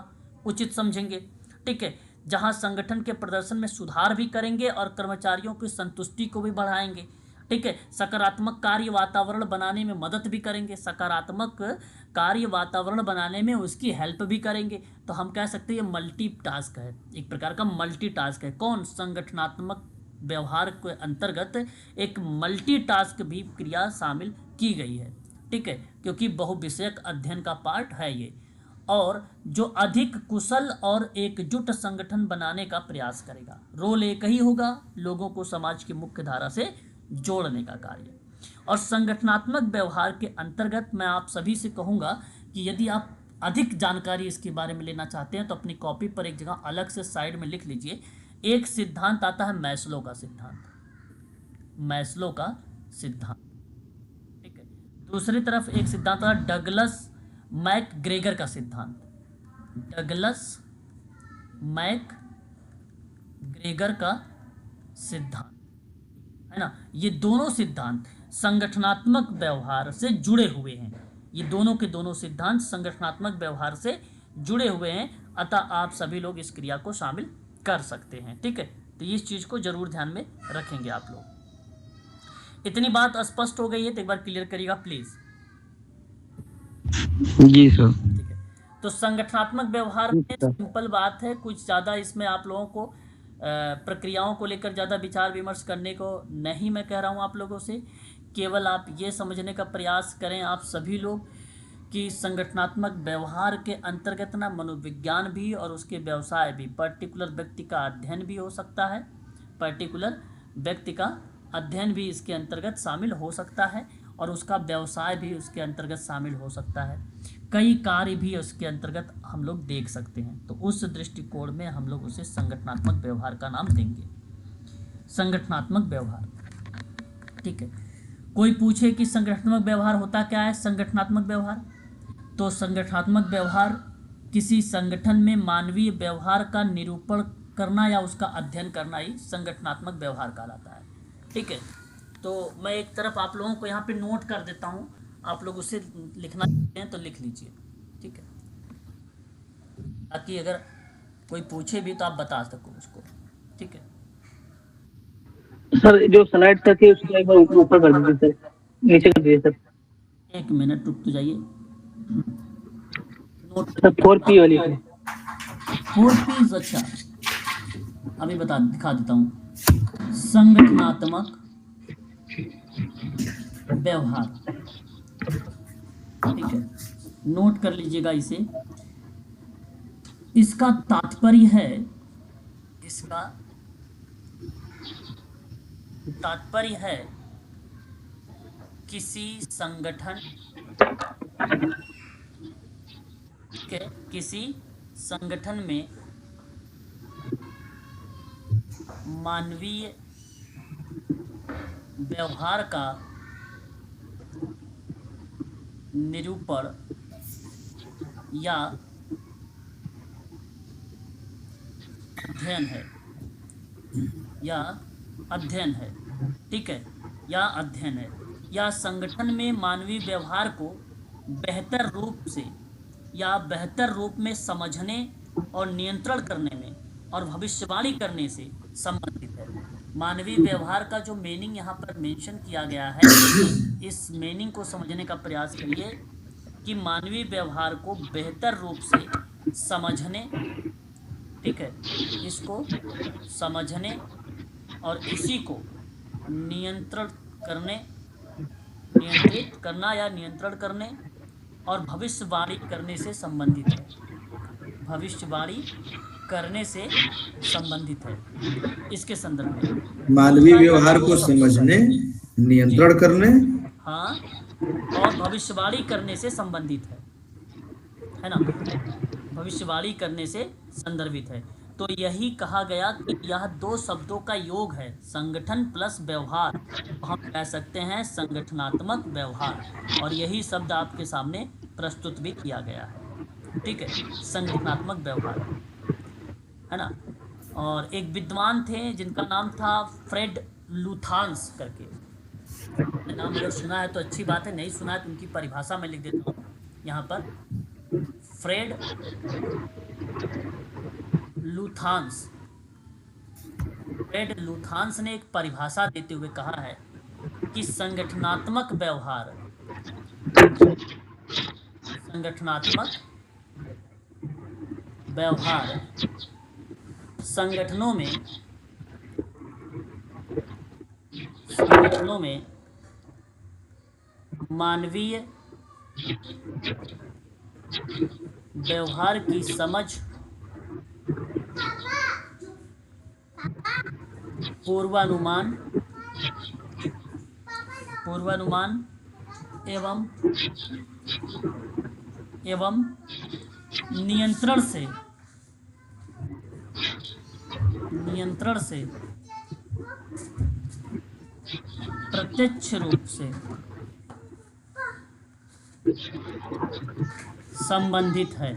उचित समझेंगे। ठीक है, जहां संगठन के प्रदर्शन में सुधार भी करेंगे और कर्मचारियों की संतुष्टि को भी बढ़ाएंगे। ठीक है, सकारात्मक कार्य वातावरण बनाने में मदद भी करेंगे, सकारात्मक कार्य वातावरण बनाने में उसकी हेल्प भी करेंगे। तो हम कह सकते हैं ये मल्टी टास्क है, एक प्रकार का मल्टी टास्क है। कौन? संगठनात्मक व्यवहार के अंतर्गत एक मल्टी टास्क भी क्रिया शामिल की गई है। ठीक है, क्योंकि बहुविषयक अध्ययन का पार्ट है ये, और जो अधिक कुशल और एकजुट संगठन बनाने का प्रयास करेगा। रोल एक ही होगा, लोगों को समाज की मुख्य धारा से जोड़ने का कार्य। और संगठनात्मक व्यवहार के अंतर्गत मैं आप सभी से कहूँगा कि यदि आप अधिक जानकारी इसके बारे में लेना चाहते हैं तो अपनी कॉपी पर एक जगह अलग से साइड में लिख लीजिए। एक सिद्धांत आता है मैस्लो का सिद्धांत, मैस्लो का सिद्धांत। ठीक है, दूसरी तरफ एक सिद्धांत आता है डगलस मैकग्रेगर का सिद्धांत, डगलस मैकग्रेगर का सिद्धांत, है ना। ये दोनों सिद्धांत संगठनात्मक व्यवहार से जुड़े हुए हैं, ये दोनों के दोनों सिद्धांत संगठनात्मक व्यवहार से जुड़े हुए हैं, अतः आप सभी लोग इस क्रिया को शामिल कर सकते हैं। ठीक है, तो इस चीज़ को जरूर ध्यान में रखेंगे आप लोग। इतनी बात स्पष्ट हो गई है तो एक बार क्लियर करिएगा प्लीज़। जी सर। ठीक है, तो संगठनात्मक व्यवहार में सिंपल बात है, कुछ ज़्यादा इसमें आप लोगों को प्रक्रियाओं को लेकर ज़्यादा विचार विमर्श करने को नहीं मैं कह रहा हूँ आप लोगों से। केवल आप ये समझने का प्रयास करें आप सभी लोग कि संगठनात्मक व्यवहार के अंतर्गत ना मनोविज्ञान भी और उसके व्यवसाय भी, पर्टिकुलर व्यक्ति का अध्ययन भी हो सकता है, पर्टिकुलर व्यक्ति का अध्ययन भी इसके अंतर्गत शामिल हो सकता है, और उसका व्यवसाय भी उसके अंतर्गत शामिल हो सकता है। कई कार्य भी उसके अंतर्गत हम लोग देख सकते हैं, तो उस दृष्टिकोण में हम लोग उसे संगठनात्मक व्यवहार का नाम देंगे, संगठनात्मक व्यवहार। ठीक है, कोई पूछे कि संगठनात्मक व्यवहार होता क्या है? संगठनात्मक व्यवहार, तो संगठनात्मक व्यवहार किसी संगठन में मानवीय व्यवहार का निरूपण करना या उसका अध्ययन करना ही संगठनात्मक व्यवहार कहलाता है। ठीक है, तो मैं एक तरफ आप लोगों को यहाँ पे नोट कर देता हूँ, आप लोग उसे लिखना चाहते हैं तो लिख लीजिए। ठीक है, ताकि अगर कोई पूछे भी तो आप बता सको उसको। ठीक है सर, जो स्लाइड तक है उसको एक बार ऊपर कर दीजिए सर, नीचे कर दीजिए सर। एक मिनट रुक तो जाइए, नोट सर 4P वाली पे। 4P। अच्छा, अभी दिखा देता हूँ। संगठनात्मक व्यवहार, ठीक है, नोट कर लीजिएगा इसे। इसका तात्पर्य है, इसका तात्पर्य है किसी संगठन के किसी संगठन में मानवीय व्यवहार का निरूपण या अध्ययन है, या अध्ययन है। ठीक है, या अध्ययन है, या संगठन में मानवीय व्यवहार को बेहतर रूप से या बेहतर रूप में समझने और नियंत्रण करने में और भविष्यवाणी करने से संबंधित है। मानवीय व्यवहार का जो मीनिंग यहाँ पर मेंशन किया गया है, इस मीनिंग को समझने का प्रयास करिए कि मानवीय व्यवहार को बेहतर रूप से समझने, ठीक है, इसको समझने और इसी को नियंत्रण करने, नियंत्रित करना या नियंत्रण करने और भविष्यवाणी करने से संबंधित है। भविष्यवाणी करने से संबंधित है इसके संदर्भ में। मानवीय व्यवहार को समझने, नियंत्रण करने, हाँ, और भविष्यवाणी करने से संबंधित है ना, भविष्यवाणी करने से संदर्भित है। तो यही कहा गया कि यह दो शब्दों का योग है, संगठन प्लस व्यवहार, तो हम कह सकते हैं संगठनात्मक व्यवहार, और यही शब्द आपके सामने प्रस्तुत भी किया गया है, ठीक है, संगठनात्मक व्यवहार, है ना। और एक विद्वान थे जिनका नाम था फ्रेड लुथांस करके, नाम अगर सुना है तो अच्छी बात है, नहीं सुना है तो उनकी परिभाषा मैं लिख देता हूँ यहाँ पर। फ्रेड लुथांस, फ्रेड लुथांस ने एक परिभाषा देते हुए कहा है कि संगठनात्मक व्यवहार, संगठनात्मक व्यवहार संगठनों में मानवीय व्यवहार की समझ, पूर्वानुमान एवं नियंत्रण से प्रत्यक्ष रूप से संबंधित है।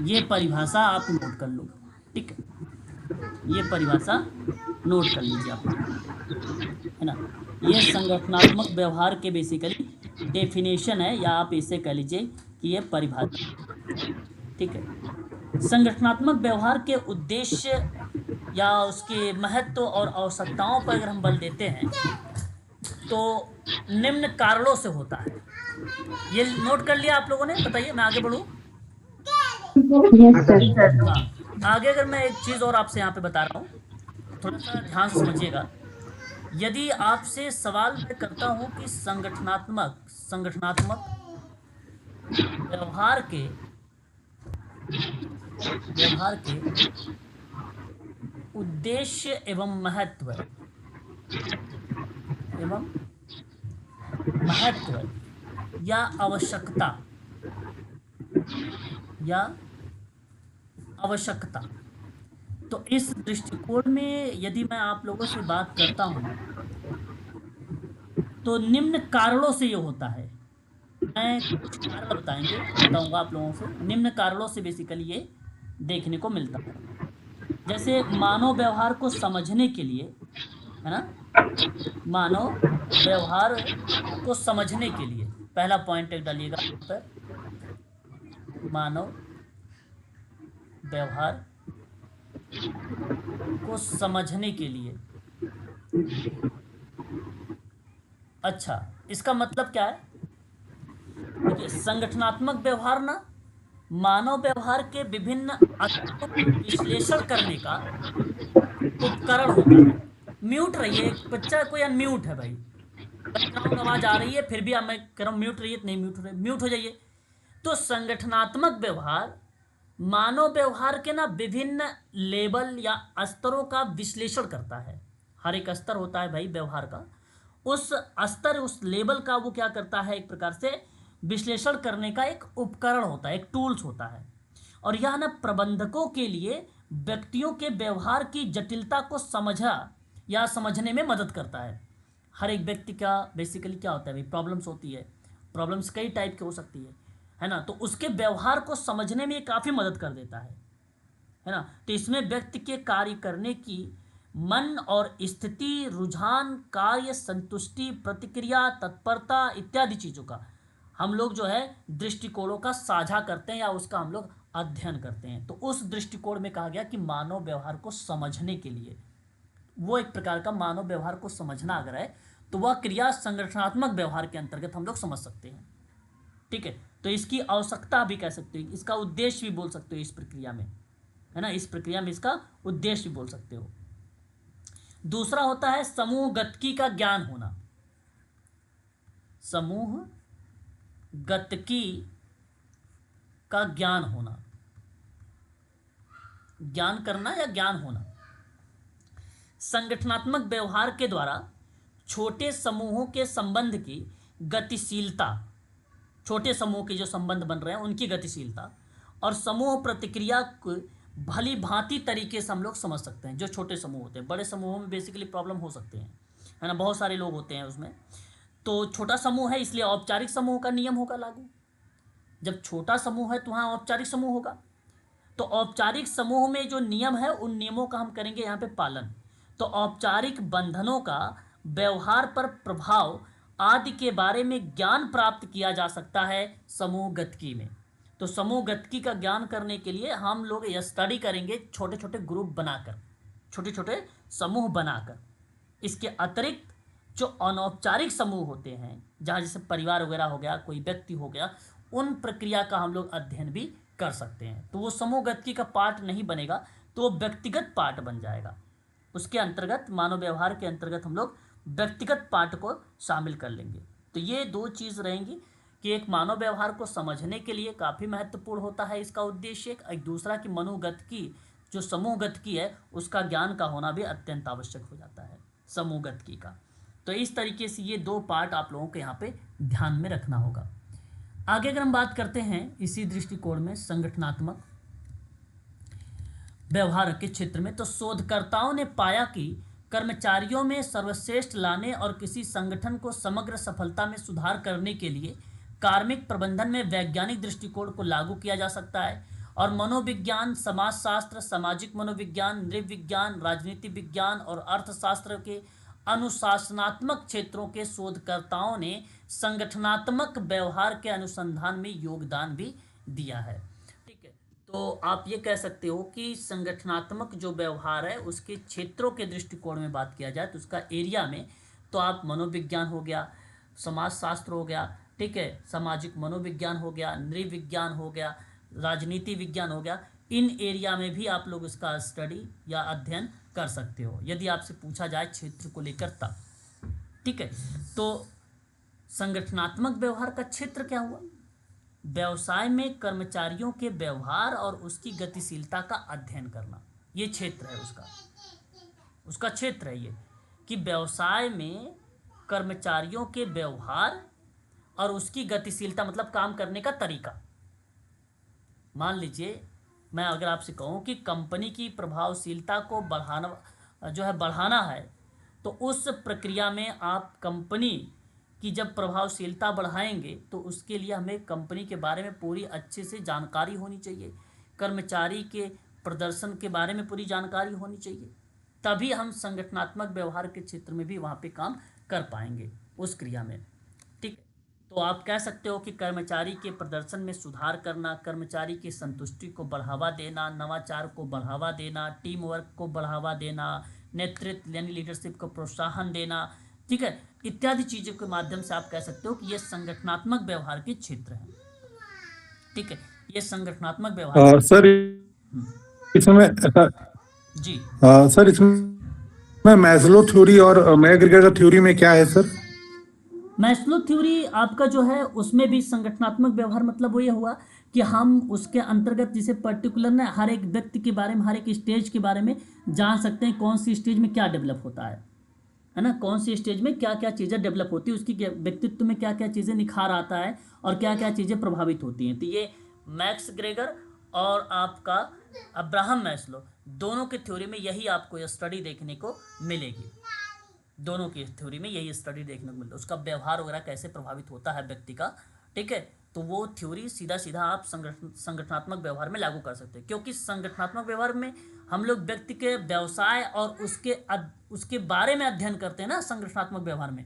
ये परिभाषा आप नोट कर लो, ठीक है, ये परिभाषा नोट कर लीजिए आप, है ना। ये संगठनात्मक व्यवहार के बेसिकली डेफिनेशन है, या आप इसे कह लीजिए कि ये परिभाषा, ठीक है। संगठनात्मक व्यवहार के उद्देश्य या उसके महत्व और आवश्यकताओं पर अगर हम बल देते हैं तो निम्न कारणों से होता है। ये नोट कर लिया आप लोगों ने? बताइए, मैं आगे बढ़ूं? Yes sir. हाँ, आगे अगर मैं एक चीज़ और आपसे यहाँ पे बता रहा हूँ, थोड़ा सा ध्यान से समझिएगा। यदि आपसे सवाल मैं करता हूँ कि संगठनात्मक व्यवहार के उद्देश्य एवं महत्व या आवश्यकता, तो इस दृष्टिकोण में यदि मैं आप लोगों से बात करता हूँ तो निम्न कारणों से ये होता है। मैं कुछ कारण बताऊंगा आप लोगों से, निम्न कारणों से बेसिकली ये देखने को मिलता है। जैसे मानव व्यवहार को समझने के लिए, है ना, मानव व्यवहार को समझने के लिए पहला पॉइंट एक डालिएगा पर, मानव व्यवहार को समझने के लिए। अच्छा, इसका मतलब क्या है? देखिए, संगठनात्मक व्यवहार ना मानव व्यवहार के विभिन्न स्तरों का विश्लेषण करने का उपकरण होता है। म्यूट रहिए, बच्चा कोई अनम्यूट है भाई, बैकग्राउंड आवाज आ रही है, फिर भी मैं कह रहा हूँ म्यूट रहिए, नहीं म्यूट रहे, म्यूट हो जाइए। तो संगठनात्मक व्यवहार मानव व्यवहार के ना विभिन्न लेवल या स्तरों का विश्लेषण करता है। हर एक स्तर होता है भाई व्यवहार का, उस स्तर, उस लेवल का वो क्या करता है, एक प्रकार से विश्लेषण करने का एक उपकरण होता है, एक टूल्स होता है। और यह ना प्रबंधकों के लिए व्यक्तियों के व्यवहार की जटिलता को समझने में मदद करता है। हर एक व्यक्ति का बेसिकली क्या होता है भाई, प्रॉब्लम्स होती है, प्रॉब्लम्स कई टाइप की हो सकती है ना, तो उसके व्यवहार को समझने में ये काफ़ी मदद कर देता है ना। तो इसमें व्यक्ति के कार्य करने की मन और स्थिति, रुझान, कार्य, संतुष्टि, प्रतिक्रिया, तत्परता इत्यादि चीज़ों का हम लोग जो है दृष्टिकोणों का साझा करते हैं, या उसका हम लोग अध्ययन करते हैं। तो उस दृष्टिकोण में कहा गया कि मानव व्यवहार को समझने के लिए, वो एक प्रकार का मानव व्यवहार को समझना अगर है तो वह क्रिया संगठनात्मक व्यवहार के अंतर्गत हम लोग समझ सकते हैं। ठीक है, तो इसकी आवश्यकता भी कह सकते हो, इसका उद्देश्य भी बोल सकते हो इस प्रक्रिया में, है ना, इस प्रक्रिया में इसका उद्देश्य भी बोल सकते हो। दूसरा होता है समूह गतिकी का ज्ञान होना। समूह गतिकी का ज्ञान होना, ज्ञान करना या ज्ञान होना। संगठनात्मक व्यवहार के द्वारा छोटे समूहों के संबंध की गतिशीलता, छोटे समूह के जो संबंध बन रहे हैं उनकी गतिशीलता और समूह प्रतिक्रिया को भली भांति तरीके से हम लोग समझ सकते हैं। जो छोटे समूह होते हैं, बड़े समूहों में बेसिकली प्रॉब्लम हो सकते हैं, है ना, बहुत सारे लोग होते हैं उसमें। तो छोटा समूह है इसलिए औपचारिक समूह का नियम होगा लागू। जब छोटा समूह है तो वहाँ औपचारिक समूह होगा। तो औपचारिक समूह में जो नियम है उन नियमों का हम करेंगे यहाँ पे पालन। तो औपचारिक बंधनों का व्यवहार पर प्रभाव आदि के बारे में ज्ञान प्राप्त किया जा सकता है समूह गतिकी में। तो समूह गतिकी का ज्ञान करने के लिए हम लोग यह स्टडी करेंगे छोटे छोटे ग्रुप बनाकर, छोटे छोटे समूह बनाकर। इसके अतिरिक्त जो अनौपचारिक समूह होते हैं, जहाँ जैसे परिवार वगैरह हो गया, कोई व्यक्ति हो गया, उन प्रक्रिया का हम लोग अध्ययन भी कर सकते हैं। तो वो समूह गतिकी का पार्ट नहीं बनेगा, तो वो व्यक्तिगत पार्ट बन जाएगा। उसके अंतर्गत मानव व्यवहार के अंतर्गत हम लोग व्यक्तिगत पार्ट को शामिल कर लेंगे। तो ये दो चीज़ रहेंगी कि एक मानव व्यवहार को समझने के लिए काफ़ी महत्वपूर्ण होता है इसका उद्देश्य, एक दूसरा कि मनोगतिकी जो समूह गतिकी है उसका ज्ञान का होना भी अत्यंत आवश्यक हो जाता है समूह गतिकी का। तो इस तरीके से ये दो पार्ट आप लोगों को यहाँ पे ध्यान में रखना होगा। आगे अगर हम बात करते हैं इसी दृष्टिकोण में संगठनात्मक व्यवहार के क्षेत्र में, तो शोधकर्ताओं ने पाया कि कर्मचारियों में सर्वश्रेष्ठ लाने और किसी संगठन को समग्र सफलता में सुधार करने के लिए कार्मिक प्रबंधन में वैज्ञानिक दृष्टिकोण को लागू किया जा सकता है। और मनोविज्ञान, समाजशास्त्र, सामाजिक मनोविज्ञान, नृविज्ञान, राजनीति विज्ञान और अर्थशास्त्र के अनुशासनात्मक क्षेत्रों के शोधकर्ताओं ने संगठनात्मक व्यवहार के अनुसंधान में योगदान भी दिया है। ठीक है, तो आप ये कह सकते हो कि संगठनात्मक जो व्यवहार है उसके क्षेत्रों के दृष्टिकोण में बात किया जाए तो उसका एरिया में तो आप मनोविज्ञान हो गया, समाजशास्त्र हो गया, ठीक है, सामाजिक मनोविज्ञान हो गया, नृविज्ञान हो गया, राजनीति विज्ञान हो गया, इन एरिया में भी आप लोग इसका स्टडी या अध्ययन कर सकते हो यदि आपसे पूछा जाए क्षेत्र को लेकर तब। ठीक है, तो संगठनात्मक व्यवहार का क्षेत्र क्या हुआ? व्यवसाय में कर्मचारियों के व्यवहार और उसकी गतिशीलता का अध्ययन करना, ये क्षेत्र है उसका क्षेत्र है ये कि व्यवसाय में कर्मचारियों के व्यवहार और उसकी गतिशीलता मतलब काम करने का तरीका। मान लीजिए मैं अगर आपसे कहूँ कि कंपनी की प्रभावशीलता को बढ़ाना है तो उस प्रक्रिया में आप कंपनी की जब प्रभावशीलता बढ़ाएंगे तो उसके लिए हमें कंपनी के बारे में पूरी अच्छे से जानकारी होनी चाहिए, कर्मचारी के प्रदर्शन के बारे में पूरी जानकारी होनी चाहिए, तभी हम संगठनात्मक व्यवहार के क्षेत्र में भी वहाँ पे काम कर पाएंगे उस क्रिया में। ठीक, तो आप कह सकते हो कि कर्मचारी के प्रदर्शन में सुधार करना, कर्मचारी की संतुष्टि को बढ़ावा देना, नवाचार को बढ़ावा देना, टीम वर्क को बढ़ावा देना, नेतृत्व यानी लीडरशिप को प्रोत्साहन देना, ठीक है, इत्यादि चीज़ों के माध्यम से आप कह सकते हो कि ये संगठनात्मक व्यवहार के क्षेत्र हैं। ठीक है, ये संगठनात्मक व्यवहार सर इसमें जी सर इसमें मैस्लो थ्योरी और मैकग्रेगर थ्योरी में क्या है सर? मैस्लो थ्योरी आपका जो है उसमें भी संगठनात्मक व्यवहार मतलब वो ये हुआ कि हम उसके अंतर्गत जैसे पर्टिकुलर ना हर एक व्यक्ति के बारे में, हर एक स्टेज के बारे में जान सकते हैं कौन सी स्टेज में क्या डेवलप होता है ना, कौन सी स्टेज में क्या क्या चीज़ें डेवलप होती है, उसकी व्यक्तित्व में क्या क्या चीज़ें निखार आता है और क्या क्या चीज़ें प्रभावित होती हैं। तो ये मैक्स ग्रेगर और आपका अब्राहम मैस्लो दोनों की थ्योरी में यही आपको स्टडी देखने को मिलेगी, दोनों की थ्योरी में यही स्टडी देखने को मिलता है, उसका व्यवहार वगैरह कैसे प्रभावित होता है व्यक्ति का। ठीक है, तो वो थ्योरी सीधा सीधा आप संगठनात्मक व्यवहार में लागू कर सकते हैं, क्योंकि संगठनात्मक व्यवहार में हम लोग व्यक्ति के व्यवसाय और उसके बारे में अध्ययन करते हैं ना संगठनात्मक व्यवहार में,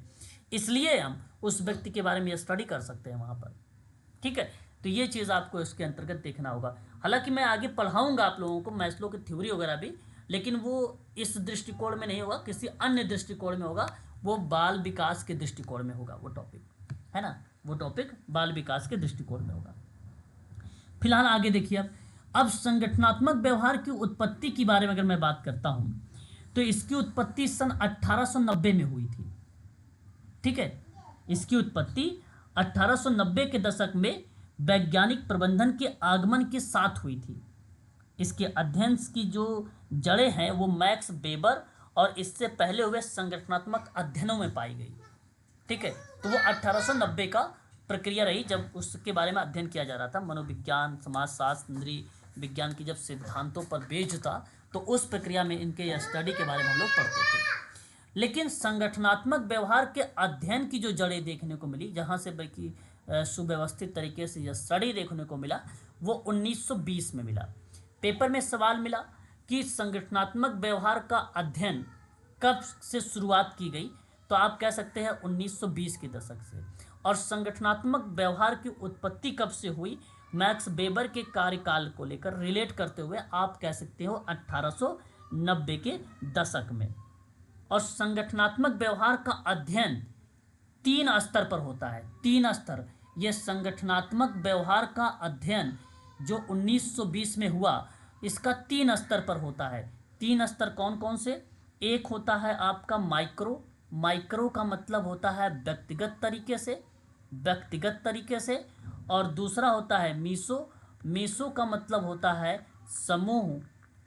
इसलिए हम उस व्यक्ति के बारे में स्टडी कर सकते हैं वहाँ पर। ठीक है, तो ये चीज़ आपको इसके अंतर्गत देखना होगा। हालांकि मैं आगे पढ़ाऊंगा आप लोगों को मैस्लो की थ्योरी वगैरह भी, लेकिन वो इस दृष्टिकोण में नहीं होगा, किसी अन्य दृष्टिकोण में होगा, वो बाल विकास के दृष्टिकोण में होगा वो टॉपिक, है ना, वो टॉपिक बाल विकास के दृष्टिकोण में होगा। फिलहाल आगे देखिए अब संगठनात्मक व्यवहार की उत्पत्ति के बारे में अगर मैं बात करता हूं तो इसकी उत्पत्ति सन 1890 में हुई थी। ठीक है, इसकी उत्पत्ति 1890 के दशक में वैज्ञानिक प्रबंधन के आगमन के साथ हुई थी। इसके अध्ययन की जो जड़ें हैं वो मैक्स वेबर और इससे पहले हुए संगठनात्मक अध्ययनों में पाई गई। ठीक है, तो वो 1890 का प्रक्रिया रही जब उसके बारे में अध्ययन किया जा रहा था। मनोविज्ञान, समाजशास्त्र, इंद्रिय विज्ञान की जब सिद्धांतों पर बेस्ड था, तो उस प्रक्रिया में इनके स्टडी के बारे में हम लोग पढ़ते थे। लेकिन संगठनात्मक व्यवहार के अध्ययन की जो जड़ें देखने को मिली, जहाँ से बल्कि सुव्यवस्थित तरीके से यह स्टडी देखने को मिला, वो 1920 में मिला। पेपर में सवाल मिला कि संगठनात्मक व्यवहार का अध्ययन कब से शुरुआत की गई, तो आप कह सकते हैं 1920 के दशक से। और संगठनात्मक व्यवहार की उत्पत्ति कब से हुई, मैक्स वेबर के कार्यकाल को लेकर रिलेट करते हुए आप कह सकते हो 1890 के दशक में। और संगठनात्मक व्यवहार का अध्ययन 3 स्तर पर होता है, 3 स्तर। यह संगठनात्मक व्यवहार का अध्ययन जो 1920 में हुआ, इसका 3 स्तर पर होता है। 3 स्तर कौन कौन से? एक होता है आपका माइक्रो, माइक्रो का मतलब होता है व्यक्तिगत तरीके से, व्यक्तिगत तरीके से। और दूसरा होता है मीसो, मीसो का मतलब होता है समूह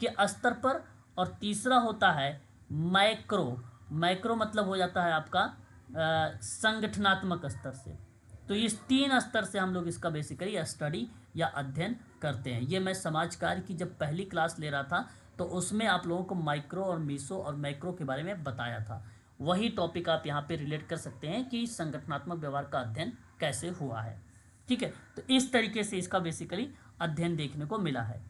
के स्तर पर। और तीसरा होता है मैक्रो, मैक्रो मतलब हो जाता है आपका संगठनात्मक स्तर से। तो इस 3 स्तर से हम लोग इसका बेसिकली स्टडी या अध्ययन करते हैं। ये मैं समाज कार्य की जब पहली क्लास ले रहा था तो उसमें आप लोगों को माइक्रो और मीसो और मैक्रो के बारे में बताया था। वही टॉपिक आप यहाँ पे रिलेट कर सकते हैं कि संगठनात्मक व्यवहार का अध्ययन कैसे हुआ है। ठीक है, तो इस तरीके से इसका बेसिकली अध्ययन देखने को मिला है।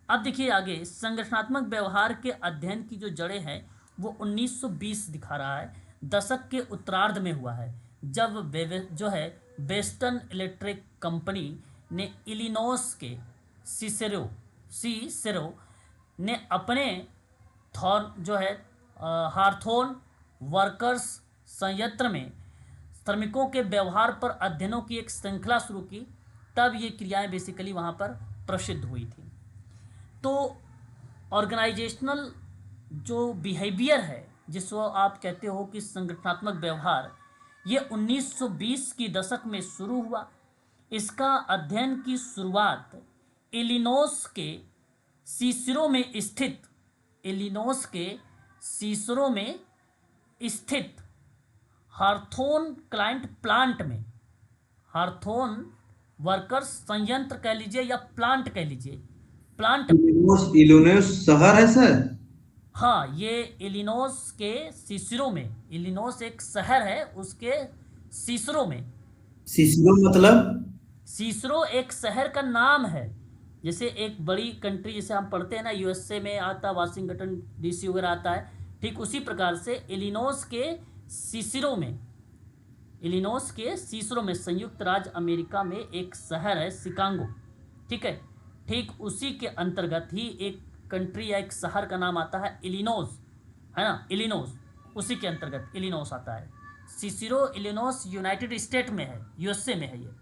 अब देखिए आगे, संगठनात्मक व्यवहार के अध्ययन की जो जड़ें हैं वो 1920 दिखा रहा है, दशक के उत्तरार्ध में हुआ है, जब जो है वेस्टर्न इलेक्ट्रिक कंपनी ने इलिनॉस के सीसेरो ने अपने जो है हार्थोन वर्कर्स संयंत्र में श्रमिकों के व्यवहार पर अध्ययनों की एक श्रृंखला शुरू की। तब ये क्रियाएं बेसिकली वहाँ पर प्रसिद्ध हुई थी। तो ऑर्गेनाइजेशनल जो बिहेवियर है, जिसको आप कहते हो कि संगठनात्मक व्यवहार, ये 1920 की दशक में शुरू हुआ। इसका अध्ययन की शुरुआत इलिनॉस के सीसरो में स्थित, इलिनॉस के सीसरो में स्थित हार्थोन क्लाइंट प्लांट में, हार्थोन वर्कर्स संयंत्र कह लीजिए या प्लांट कह लीजिए, प्लांट। इलिनॉस शहर है सर? हाँ, ये इलिनॉस के सीसरो में, इलिनॉस एक शहर है, उसके सीसरो में। सीसरो मतलब? सीसरो एक शहर का नाम है। जैसे एक बड़ी कंट्री जैसे हम पढ़ते हैं ना, यूएसए में आता, वाशिंगटन डीसी वगैरह आता है, ठीक उसी प्रकार से इलिनॉस के सीसरो में, इलिनॉस के सीसरो में संयुक्त राज्य अमेरिका में एक शहर है शिकागो। ठीक है, ठीक उसी के अंतर्गत ही एक कंट्री या एक शहर का नाम आता है इलिनॉस, है ना, इलिनॉस, उसी के अंतर्गत इलिनॉस आता है। सीसरो इलिनॉस यूनाइटेड स्टेट में है, यूएसए में है ये।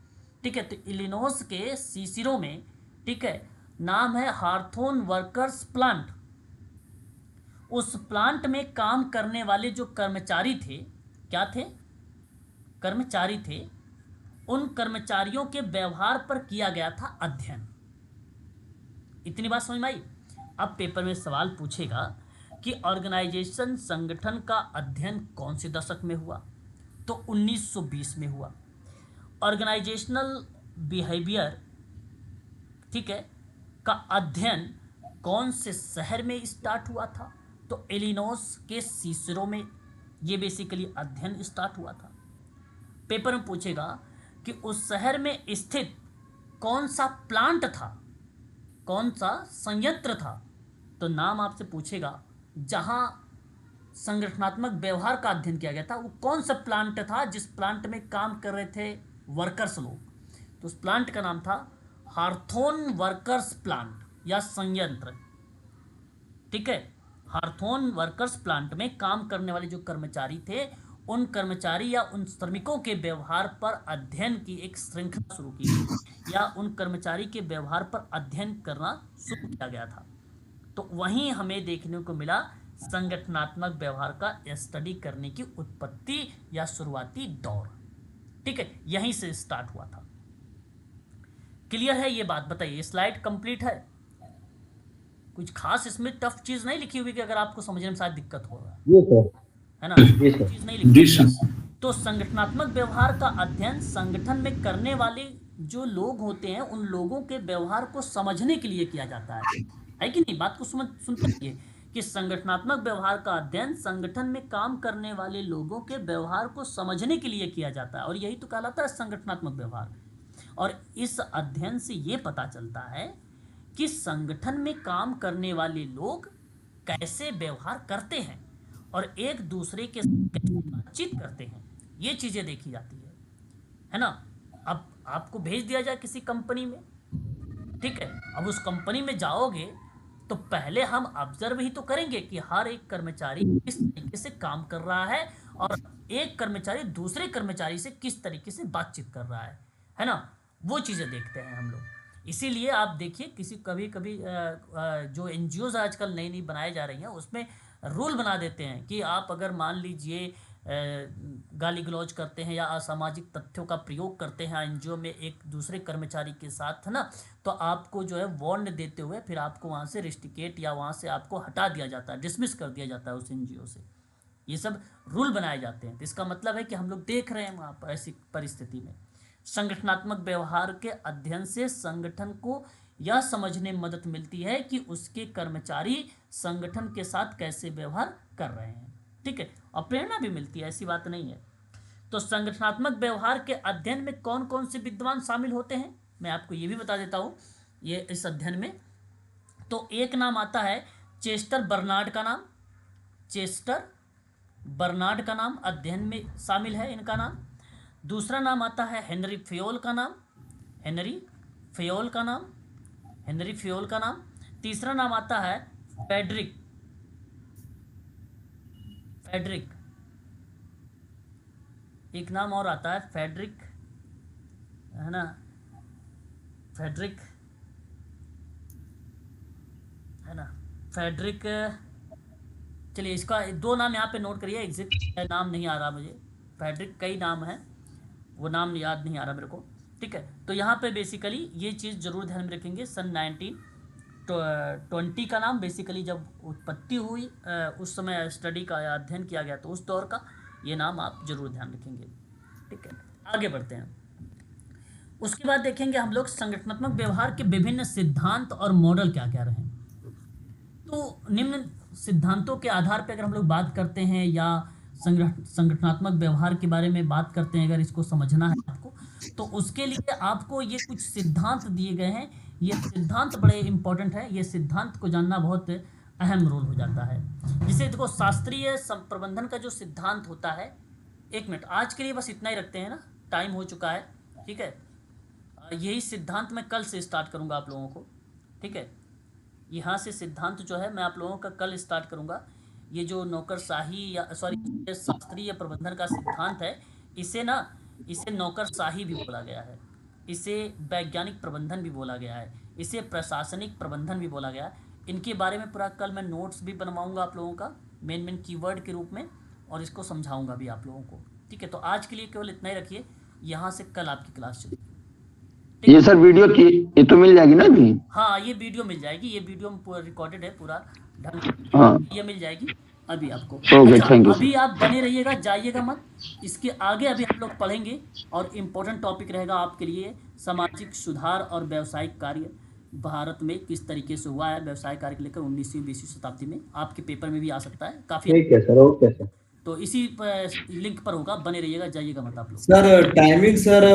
ठीक है, तो इलिनॉस के सीसरो में, ठीक है, नाम है हार्थोन वर्कर्स प्लांट। उस प्लांट में काम करने वाले जो कर्मचारी थे, क्या थे? कर्मचारी थे। उन कर्मचारियों के व्यवहार पर किया गया था अध्ययन। इतनी बात समझ में आई? अब पेपर में सवाल पूछेगा कि ऑर्गेनाइजेशन, संगठन का अध्ययन कौन से दशक में हुआ, तो 1920 में हुआ। ऑर्गेनाइजेशनल बिहेवियर, ठीक है, का अध्ययन कौन से शहर में स्टार्ट हुआ था, तो इलिनॉस के सीसरो में ये बेसिकली अध्ययन स्टार्ट हुआ था। पेपर में पूछेगा कि उस शहर में स्थित कौन सा प्लांट था, कौन सा संयंत्र था, तो नाम आपसे पूछेगा जहां संगठनात्मक व्यवहार का अध्ययन किया गया था, वो कौन सा प्लांट था जिस प्लांट में काम कर रहे थे वर्कर्स लोग, तो उस प्लांट का नाम था हार्थोन वर्कर्स प्लांट या संयंत्र। ठीक है, हार्थोन वर्कर्स प्लांट में काम करने वाले जो कर्मचारी थे, उन कर्मचारी या उन श्रमिकों के व्यवहार पर अध्ययन की एक श्रृंखला शुरू की गई, या उन कर्मचारी के व्यवहार पर अध्ययन करना शुरू किया गया था। तो वहीं हमें देखने को मिला संगठनात्मक व्यवहार का स्टडी करने की उत्पत्ति या शुरुआती दौर। ठीक है, यहीं से स्टार्ट हुआ था। क्लियर है ये बात? बताइए, स्लाइड कंप्लीट है? कुछ खास इसमें टफ चीज नहीं लिखी हुई कि अगर आपको समझने में शायद दिक्कत हो रहा ये सर, है ना, जी सर। चीज नहीं लिखी हुई। तो संगठनात्मक व्यवहार का अध्ययन संगठन में करने वाले जो लोग होते हैं, उन लोगों के व्यवहार को समझने के लिए किया जाता है कि नहीं? बात को सुनते रहिए कि संगठनात्मक व्यवहार का अध्ययन संगठन में काम करने वाले लोगों के व्यवहार को समझने के लिए किया जाता है, और यही तो कहलाता है संगठनात्मक व्यवहार। और इस अध्ययन से ये पता चलता है कि संगठन में काम करने वाले लोग कैसे व्यवहार करते हैं और एक दूसरे के साथ कैसे बातचीत करते हैं, ये चीजें देखी जाती है ना। अब आपको भेज दिया जाए किसी कंपनी में, ठीक है, अब उस कंपनी में जाओगे तो पहले हम ऑब्जर्व ही तो करेंगे कि हर एक कर्मचारी किस तरीके से काम कर रहा है और एक कर्मचारी दूसरे कर्मचारी से किस तरीके से बातचीत कर रहा है ना, वो चीज़ें देखते हैं हम लोग। इसीलिए आप देखिए किसी कभी कभी जो एनजीओज आजकल नई नई बनाई जा रही हैं, उसमें रूल बना देते हैं कि आप अगर मान लीजिए गाली गलौज करते हैं या असामाजिक तथ्यों का प्रयोग करते हैं एनजीओ में एक दूसरे कर्मचारी के साथ, है ना, तो आपको जो है वार्न देते हुए फिर आपको वहाँ से रिस्टिकेट या वहाँ से आपको हटा दिया जाता है, डिसमिस कर दिया जाता है उस एनजीओ से। ये सब रूल बनाए जाते हैं। तो इसका मतलब है कि हम लोग देख रहे हैं वहाँ पर ऐसी परिस्थिति में संगठनात्मक व्यवहार के अध्ययन से संगठन को यह समझने में मदद मिलती है कि उसके कर्मचारी संगठन के साथ कैसे व्यवहार कर रहे हैं। ठीक है, और प्रेरणा भी मिलती है, ऐसी बात नहीं है। तो संगठनात्मक व्यवहार के अध्ययन में कौन कौन से विद्वान शामिल होते हैं, मैं आपको ये भी बता देता हूँ। ये इस अध्ययन में तो एक नाम आता है चेस्टर बर्नार्ड का नाम, चेस्टर बर्नार्ड का नाम अध्ययन में शामिल है इनका नाम। दूसरा नाम आता है हेनरी फेयोल का नाम, हेनरी फेयोल का नाम, हेनरी फेयोल का नाम। तीसरा नाम आता है फ्रेडरिक, फ्रेडरिक, एक नाम और आता है फ्रेडरिक, है ना, फ्रेडरिक, है ना, फ्रेडरिक। चलिए इसका दो नाम यहाँ पे नोट करिए, एग्जैक्ट नाम नहीं आ रहा मुझे, फ्रेडरिक कई नाम है, वो नाम याद नहीं आ रहा मेरे को। ठीक है, तो यहाँ पे बेसिकली ये चीज़ जरूर ध्यान में रखेंगे। सन 1920 का नाम बेसिकली जब उत्पत्ति हुई उस समय स्टडी का अध्ययन किया गया, तो उस दौर का ये नाम आप जरूर ध्यान रखेंगे। ठीक है, आगे बढ़ते हैं। उसके बाद देखेंगे हम लोग संगठनात्मक व्यवहार के विभिन्न सिद्धांत और मॉडल क्या क्या रहे। तो निम्न सिद्धांतों के आधार पर अगर हम लोग बात करते हैं या संगठनात्मक व्यवहार के बारे में बात करते हैं, अगर इसको समझना है आपको, तो उसके लिए आपको ये कुछ सिद्धांत दिए गए हैं। ये सिद्धांत बड़े इंपॉर्टेंट है, ये सिद्धांत को जानना बहुत अहम रोल हो जाता है। जिसे देखो शास्त्रीय प्रबंधन का जो सिद्धांत होता है, एक मिनट आज के लिए बस इतना ही रखते हैं ना, टाइम हो चुका है। ठीक है, यही सिद्धांत मैं कल से स्टार्ट करूँगा आप लोगों को। ठीक है, यहाँ से सिद्धांत जो है मैं आप लोगों का कल स्टार्ट करूँगा। ये जो नौकरशाही या सॉरी शास्त्रीय प्रबंधन का सिद्धांत है, इसे नौकरशाही भी बोला गया है, इसे वैज्ञानिक प्रबंधन भी बोला गया है, इसे प्रशासनिक प्रबंधन भी बोला गया है। इनके बारे में पूरा कल मैं नोट्स भी बनवाऊंगा आप लोगों का मेन कीवर्ड के रूप में, और इसको समझाऊंगा भी आप लोगों को। ठीक है, तो आज के लिए केवल इतना ही रखिए, यहाँ से कल आपकी क्लास चलेगी। ये सर वीडियो की ये तो मिल जाएगी ना अभी? हाँ, ये वीडियो मिल जाएगी, ये वीडियो में पूरा रिकॉर्डेड है पूरा ढंग, हाँ, ये मिल जाएगी अभी आपको। Okay, thank you. अभी आप बने रहिएगा, जाइएगा मत। इसके आगे अभी हम लोग पढ़ेंगे और इम्पोर्टेंट टॉपिक रहेगा आपके लिए सामाजिक सुधार और व्यावसायिक कार्य भारत में किस तरीके से हुआ है, व्यवसाय कार्य को लेकर 19वीं 20वीं शताब्दी में। आपके पेपर में भी आ सकता है काफी। ठीक है सर, ओके सर। तो इसी लिंक पर होगा, बने रहिएगा, जाइएगा मत आप लोग। Sir timing sir